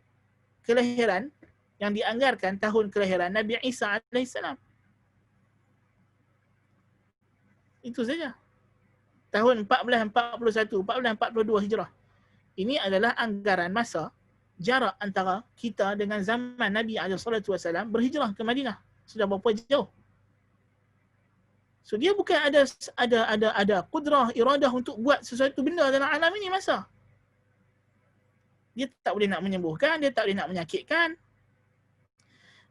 S1: kelahiran yang dianggarkan tahun kelahiran Nabi Isa AS. Itu saja. Tahun 1441, 1442 Hijrah. Ini adalah anggaran masa jarak antara kita dengan zaman Nabi SAW berhijrah ke Madinah. Sudah berapa jauh? So dia bukan ada kudrah, iradah untuk buat sesuatu benda dalam alam ini masa. Dia tak boleh nak menyembuhkan, dia tak boleh nak menyakitkan.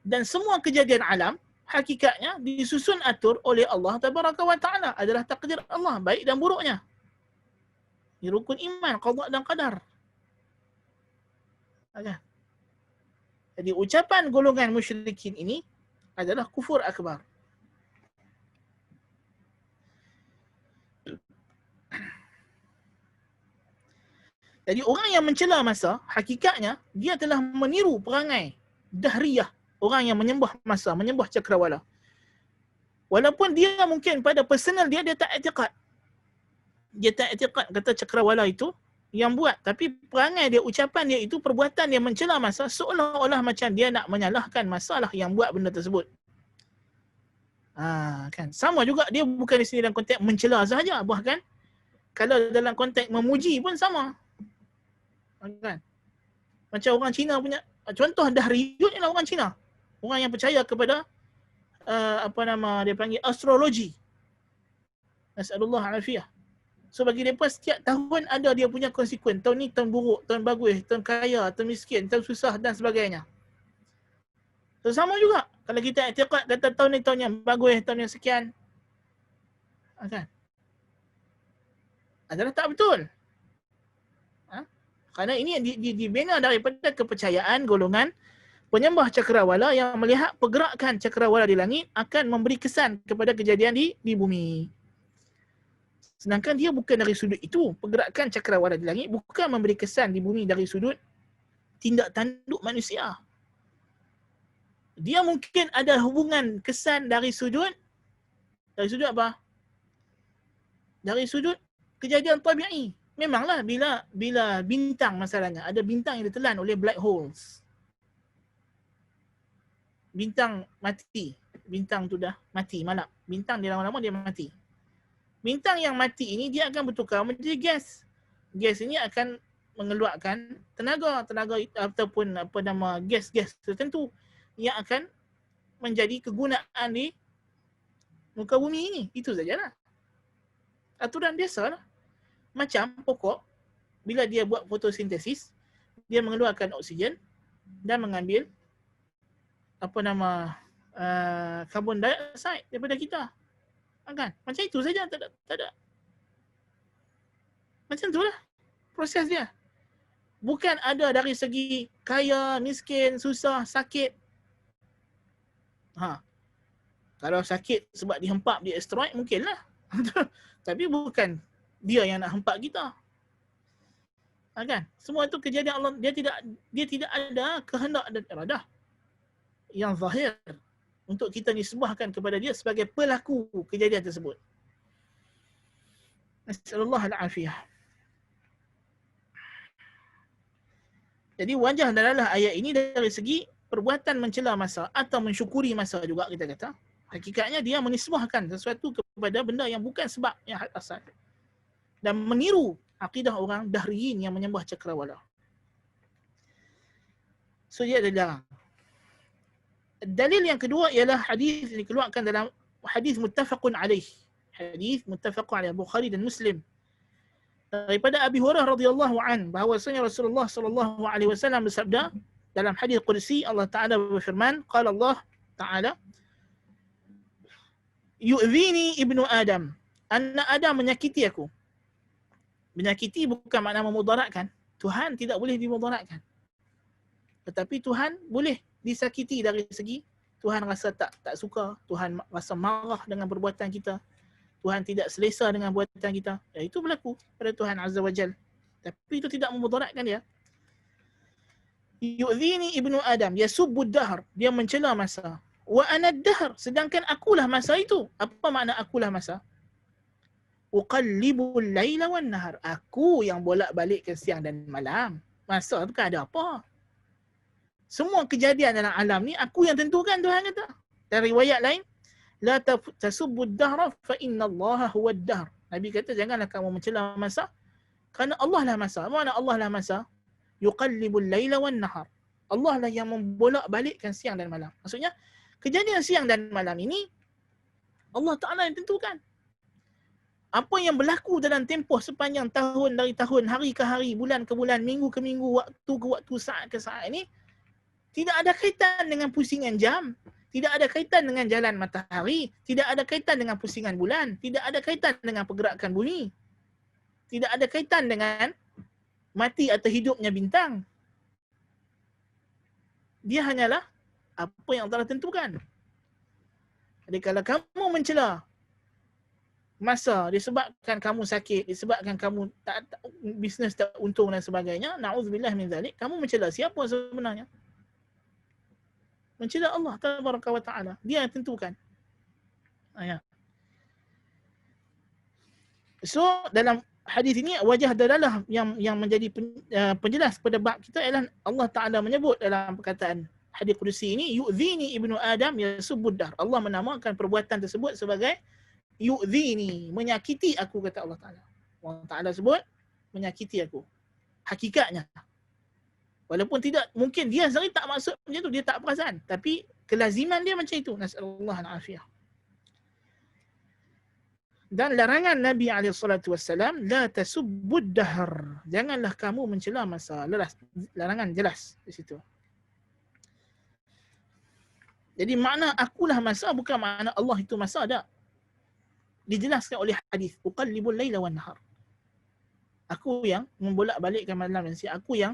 S1: Dan semua kejadian alam hakikatnya disusun atur oleh Allah Tabaraka wa Ta'ala, adalah takdir Allah, baik dan buruknya. Ini rukun iman, qada dan qadar. Okay. Jadi ucapan golongan musyrikin ini adalah kufur akbar. Jadi orang yang mencela masa, hakikatnya dia telah meniru perangai dahriyah, orang yang menyembah masa, menyembah cakrawala. Walaupun dia mungkin pada personal dia tak i'tiqad. Dia tak i'tiqad kata cakrawala itu yang buat, tapi perangai dia, ucapan dia itu, perbuatan dia mencela masa seolah-olah macam dia nak menyalahkan masalah yang buat benda tersebut. Kan sama juga, dia bukan di sini dalam konteks mencela sahaja, bahkan kalau dalam konteks memuji pun sama. Kan? Macam orang Cina punya contoh dahriyun ialah orang Cina. Orang yang percaya kepada dia panggil astrologi. Nasallallahu alafiyah. So bagi mereka setiap tahun ada dia punya konsekuen. Tahun ni tahun buruk, tahun bagus, tahun kaya, tahun miskin, tahun susah dan sebagainya. So sama juga. Kalau kita i'tiqad kata tahun ni tahun yang bagus, tahun yang sekian. Kan? Adalah tak betul. Kerana ini dibina daripada kepercayaan golongan penyembah cakrawala yang melihat pergerakan cakrawala di langit akan memberi kesan kepada kejadian di bumi. Sedangkan dia bukan dari sudut itu. Pergerakan cakrawala di langit bukan memberi kesan di bumi dari sudut tindak tanduk manusia. Dia mungkin ada hubungan kesan dari sudut apa? Dari sudut kejadian tabi'i. Memanglah bila bintang masalahnya, ada bintang yang ditelan oleh black holes. Bintang mati. Bintang tu dah mati malap. Bintang dia lama-lama dia mati. Bintang yang mati ini dia akan bertukar menjadi gas. Gas ini akan mengeluarkan tenaga ataupun gas-gas tertentu yang akan menjadi kegunaan di muka bumi ini. Itu sajalah. Aturan biasalah. Macam pokok, bila dia buat fotosintesis, dia mengeluarkan oksigen dan mengambil karbon dioksida daripada kita. Kan? Macam itu saja, tak ada. Macam itulah proses dia. Bukan ada dari segi kaya, miskin, susah, sakit. Kalau sakit sebab dihempap di asteroid, mungkinlah. Tapi bukan dia yang nak hempak kita. Kan? Semua itu kejadian Allah. Dia tidak ada kehendak dan iradah yang zahir untuk kita nisbahkan kepada dia sebagai pelaku kejadian tersebut. Nasallallahu al-afiyah. Jadi wajah dalalah ayat ini dari segi perbuatan mencela masa atau mensyukuri masa juga kita kata. Hakikatnya dia menisbahkan sesuatu kepada benda yang bukan sebab yang asal. Dan meniru akidah orang dahriyin yang menyembah cakrawala. So dia ada dilarang. Dalil yang kedua ialah hadis yang dikeluarkan dalam hadis muttafaqun alaih. Hadis muttafaqun alaih Bukhari dan Muslim. Daripada Abi Hurairah radhiyallahu an bahwasanya Rasulullah sallallahu alaihi wasallam bersabda dalam hadis qudsi, Allah Taala berfirman, qala Allah Taala, yu'dhini ibnu Adam. Anak Adam menyakiti aku. Menyakiti bukan makna memudaratkan. Tuhan tidak boleh dimudaratkan. Tetapi Tuhan boleh disakiti dari segi Tuhan rasa tak suka, Tuhan rasa marah dengan perbuatan kita, Tuhan tidak selesa dengan perbuatan kita. Ya, itu berlaku pada Tuhan Azza wa Jal. Tapi itu tidak memudaratkan dia. Yu'dhini ibnu Adam, yasubbud dahr, dia mencela masa. Wa ana dahr, sedangkan akulah masa itu. Apa makna akulah masa? Uqallibul laila wan nahar, aku yang bolak-balik ke siang dan malam. Masa bukan ada apa. Semua kejadian dalam alam ni aku yang tentukan, Tuhan kata. Dan riwayat lain, la tasubbud dahra fa inna Allah huwad dahr. Nabi kata janganlah kamu mencela masa kerana Allah lah masa. Mana Allah lah masa? Yuqallibul laila wan nahar. Allah lah yang membolak-balikkan siang dan malam. Maksudnya kejadian siang dan malam ini Allah Taala yang tentukan. Apa yang berlaku dalam tempoh sepanjang tahun, dari tahun, hari ke hari, bulan ke bulan, minggu ke minggu, waktu ke waktu, saat ke saat ini tidak ada kaitan dengan pusingan jam, tidak ada kaitan dengan jalan matahari, tidak ada kaitan dengan pusingan bulan, tidak ada kaitan dengan pergerakan bumi, tidak ada kaitan dengan mati atau hidupnya bintang. Dia hanyalah apa yang Allah tentukan. Jadi kalau kamu mencela masa disebabkan kamu sakit, disebabkan kamu bisnes tak untung dan sebagainya, na'udzubillah min zalik, kamu mencela siapa sebenarnya? Mencela Allah tabaraka wa taala. Dia yang tentukan. Ya. So dalam hadis ini wajah dalalah yang menjadi penjelas pada bab kita ialah Allah Taala menyebut dalam perkataan hadis qudsi ini, yu'dhini ibnu Adam yasubbud dahr. Allah menamakan perbuatan tersebut sebagai yu'dhini, menyakiti aku, kata Allah Taala. Allah Taala sebut menyakiti aku. Hakikatnya walaupun tidak, mungkin dia sendiri tak maksud macam tu, dia tak perasan, tapi kelaziman dia macam itu. Nasallallahu al-afiyah. Dan larangan Nabi SAW, la tasubbud dahr, janganlah kamu mencela masa. Larangan jelas di situ. Jadi makna akulah masa bukan makna Allah itu masa, tak. Dijelaskan oleh hadis, uqallibul laila wan nahar. Aku yang membolak-balikkan malam dan siang, aku yang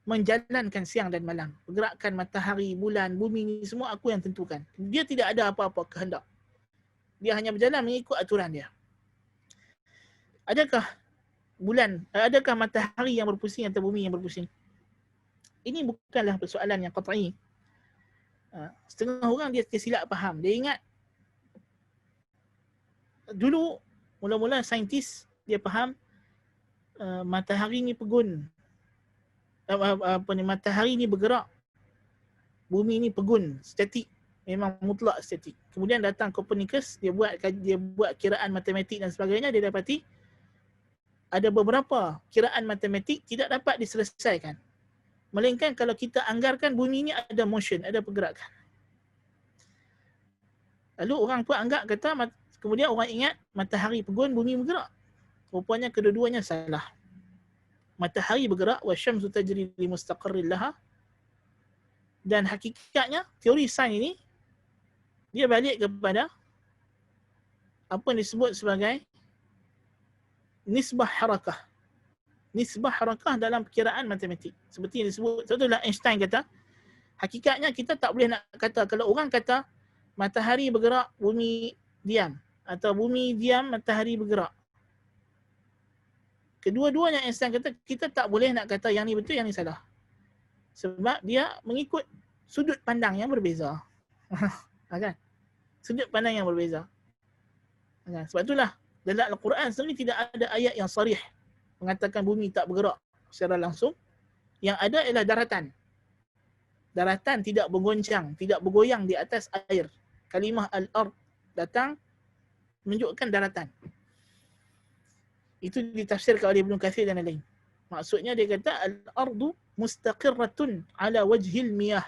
S1: menjalankan siang dan malam. Pergerakan matahari, bulan, bumi ni semua aku yang tentukan. Dia tidak ada apa-apa kehendak. Dia hanya berjalan mengikut aturan dia. Adakah matahari yang berpusing atau bumi yang berpusing? Ini bukanlah persoalan yang qat'i. Setengah orang dia silap faham. Dia ingat dulu mula-mula saintis dia faham matahari ni pegun. Matahari ni bergerak, bumi ni pegun, statik, memang mutlak statik. Kemudian datang Copernicus, dia buat kiraan matematik dan sebagainya, dia dapati ada beberapa kiraan matematik tidak dapat diselesaikan, melainkan kalau kita anggarkan bumi ni ada motion, ada pergerakan. Lalu orang pun anggap, kemudian orang ingat matahari pegun, bumi bergerak. Rupanya kedua-duanya salah. Matahari bergerak, wasyamsu tajri li mustaqarrin laha, dan hakikatnya teori sains ini dia balik kepada apa yang disebut sebagai nisbah harakah. Nisbah harakah dalam perkiraan matematik. Seperti yang disebut, sebetulnya Einstein kata, hakikatnya kita tak boleh nak kata, kalau orang kata matahari bergerak, bumi diam, atau bumi diam, matahari bergerak. Kedua-duanya Einstein kata kita tak boleh nak kata yang ni betul, yang ni salah. Sebab dia mengikut sudut pandang yang berbeza. Kan? Sudut pandang yang berbeza. Kan? Sebab itulah dalam Al-Quran sendiri tidak ada ayat yang sarih mengatakan bumi tak bergerak secara langsung. Yang ada ialah daratan. Daratan tidak bergoncang, tidak bergoyang di atas air. Kalimah al-ard datang menunjukkan daratan. Itu ditafsirkan oleh Ibnu Katsir dan lain-lain. Maksudnya dia kata al-ardu mustaqirratun ala wajhil miyah.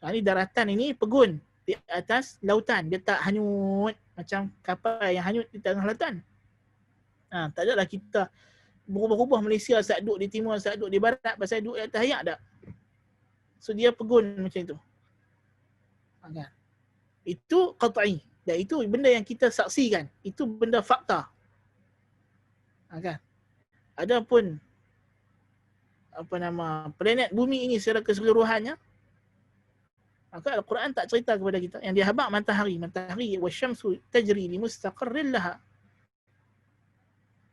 S1: Ini daratan ini pegun di atas lautan. Dia tak hanyut macam kapal yang hanyut di tengah lautan. Tak adalah kita berubah-ubah Malaysia saat duduk di timur, saat duduk di barat, pasal duduk di atas ayak tak. So dia pegun macam itu. Itu qat'i. Dan itu benda yang kita saksikan. Itu benda fakta. Kan? Adapun planet bumi ini secara keseluruhannya, maka Al-Quran tak cerita kepada kita. Yang dia habaq matahari wasyamsu tajri li mustaqarrin laha.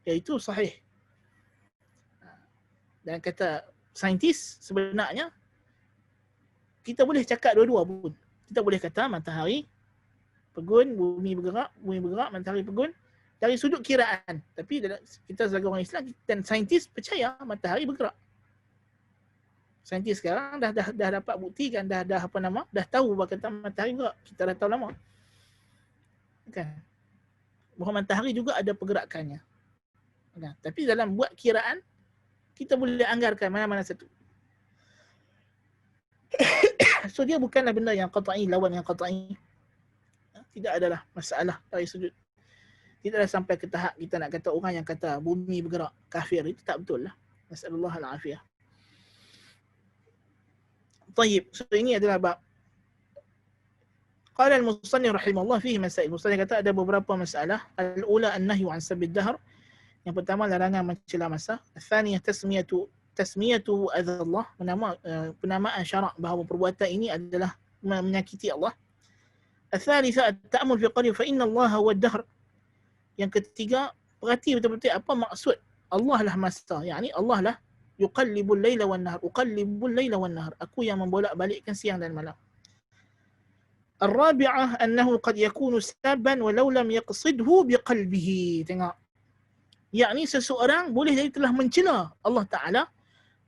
S1: Iaitu sahih. Dan kata saintis, sebenarnya kita boleh cakap dua-dua pun. Kita boleh kata matahari pegun, bumi bergerak, matahari pegun dari sudut kiraan. Tapi kita sebagai orang Islam dan saintis percaya matahari bergerak. Saintis sekarang dah dapat buktikan, dah tahu bahawa kata matahari bergerak. Kita dah tahu lama. Kan? Bahawa matahari juga ada pergerakannya. Kan? Tapi dalam buat kiraan, kita boleh anggarkan mana-mana satu. So dia bukanlah benda yang qat'i, lawan yang qat'i. Tidak adalah masalah dari sudut. Tidaklah sampai ke tahap kita nak kata orang yang kata bumi bergerak kafir. Itu tak betul lah. Nasallallahu al-afiyah. Tayyib. So ini adalah bab. Qala al-musannif rahimahullah fihi masail. Musannif kata ada beberapa masalah. Al-ula an-nahyu an sabbid dahr. Yang pertama larangan mencela masa. Al-thaniyah tasmiyatu adzallah, penamaan syarak bahawa perbuatan ini adalah menyakiti Allah. Al-thalithah at-ta'ammul fi qawli fa inna Allah huwa ad-dahr. Yang ketiga, perhati betul-betul apa maksud Allah lah masa. Yani Allah lah yuqallibul laila wan nahar. Uqallibul laila wan nahar. Aku yang membolak-balikkan siang dan malam. Ar-rabi'ah annahu qad yakunu saban walau lam yaqsidhu biqalbihi. Tengok. Yakni seseorang boleh jadi telah mencela Allah Ta'ala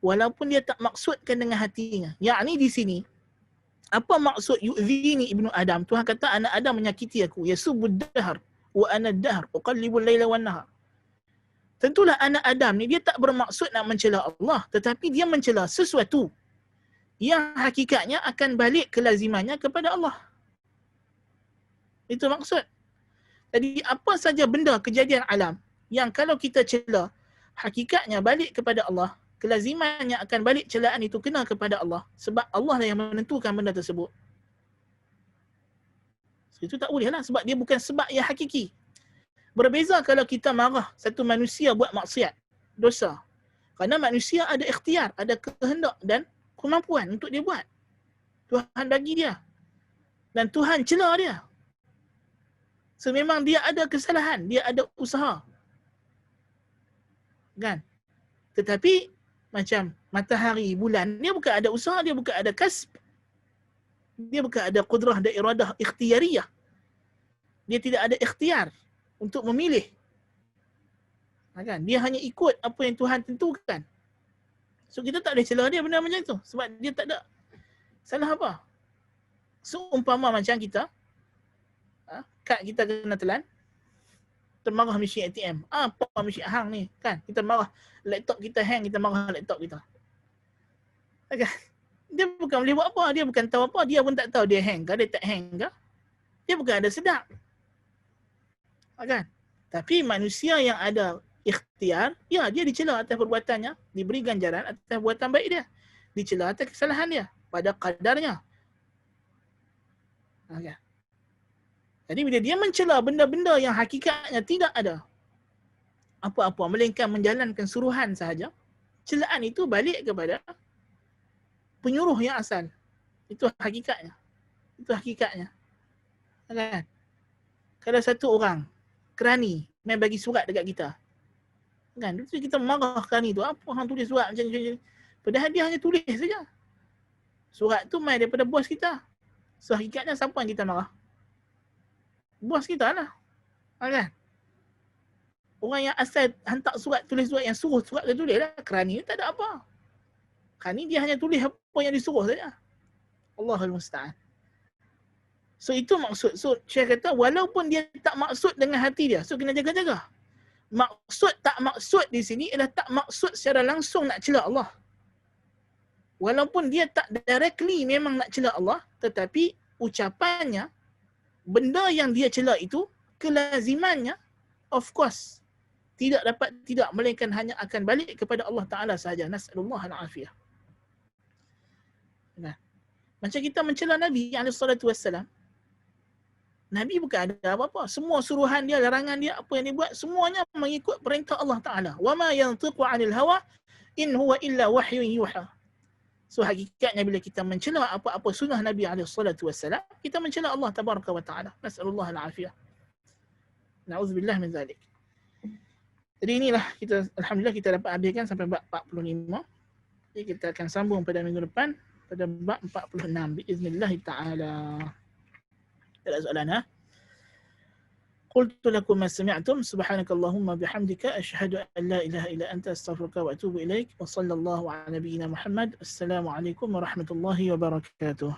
S1: walaupun dia tak maksudkan dengan hatinya. Yakni di sini, apa maksud yu'zini ibnu Adam? Tuhan kata anak Adam menyakiti aku. Yasubud dahr wa ana dahr uqallibul laila wan nahar. Tentulah anak Adam ni dia tak bermaksud nak mencela Allah, tetapi dia mencela sesuatu yang hakikatnya akan balik kelazimannya kepada Allah. Itu maksud. Jadi apa saja benda kejadian alam yang kalau kita cela hakikatnya balik kepada Allah, kelazimannya akan balik celaan itu kena kepada Allah sebab Allah lah yang menentukan benda tersebut. Itu tak boleh lah sebab dia bukan sebab yang hakiki. Berbeza kalau kita marah satu manusia buat maksiat, dosa. Kerana manusia ada ikhtiar, ada kehendak dan kemampuan untuk dia buat. Tuhan bagi dia. Dan Tuhan cela dia. So memang dia ada kesalahan, dia ada usaha. Kan? Tetapi macam matahari, bulan, dia bukan ada usaha, dia bukan ada kasb. Dia bukan ada qudrah dan iradah ikhtiyariyah. Dia tidak ada ikhtiar untuk memilih. Kan? Dia hanya ikut apa yang Tuhan tentukan. So kita tak boleh celah dia benda macam tu. Sebab dia tak ada salah apa. So umpama macam kita, kad kita kena telan, termarah mesin ATM. Apa mesin hang ni? Kan? Kita marah laptop kita hang, kita marah laptop kita. Kan? Dia bukan boleh buat apa, dia bukan tahu apa, dia pun tak tahu dia hang ke, dia tak hang ke. Dia bukan ada sedap. Kan? Tapi manusia yang ada ikhtiar, ya dia dicela atas perbuatannya, diberi ganjaran atas perbuatan baik dia. Dicela atas kesalahan dia, pada kadarnya. Kan? Jadi bila dia mencela benda-benda yang hakikatnya tidak ada apa-apa, melainkan menjalankan suruhan sahaja, celaan itu balik kepada penyuruh yang asal. Itu hakikatnya. Itu hakikatnya. Kan? Kalau satu orang kerani main bagi surat dekat kita, kan? Itu kita marah kerani tu. Apa hang tulis surat macam ni? Padahal dia hanya tulis saja. Surat tu main daripada bos kita. So hakikatnya siapa yang kita marah? Bos kita lah. Kan? Orang yang asal hantar surat, tulis surat, yang suruh surat dia tulis lah. Kerani ni tak ada apa. Kerani dia hanya tulis apa yang disuruh saja. Allahul Musta'an. So itu maksud. So Syekh kata walaupun dia tak maksud dengan hati dia, so kena jaga-jaga. Maksud tak maksud di sini ialah tak maksud secara langsung nak cela Allah. Walaupun dia tak directly memang nak cela Allah, tetapi ucapannya, benda yang dia cela itu, kelazimannya, of course, tidak dapat tidak, melainkan hanya akan balik kepada Allah Ta'ala sahaja. Nas'alullah al-afiyah. Nah, macam kita mencela Nabi SAW. Nabi bukan ada apa-apa. Semua suruhan dia, larangan dia, apa yang dia buat, semuanya mengikut perintah Allah Ta'ala. Wa ma yantiqu 'anil hawa in huwa illa wahyun yuha. So hakikatnya bila kita mencela apa-apa sunnah Nabi SAW, kita mencela Allah tabaraka wa taala. Nasallallahu al-afiyah. Na'udzubillah min zalik. Jadi inilah kita, alhamdulillah kita dapat habiskan sampai bab 45. Jadi kita akan sambung pada minggu depan pada bab 46 biiznillah taala. Ada soalan ha? قلت لكم ما سمعتم سبحانك اللهم بحمدك أشهد أن لا إله إلا أنت أستغفرك وأتوب إليك وصلى الله على نبينا محمد. السلام عليكم ورحمة الله وبركاته.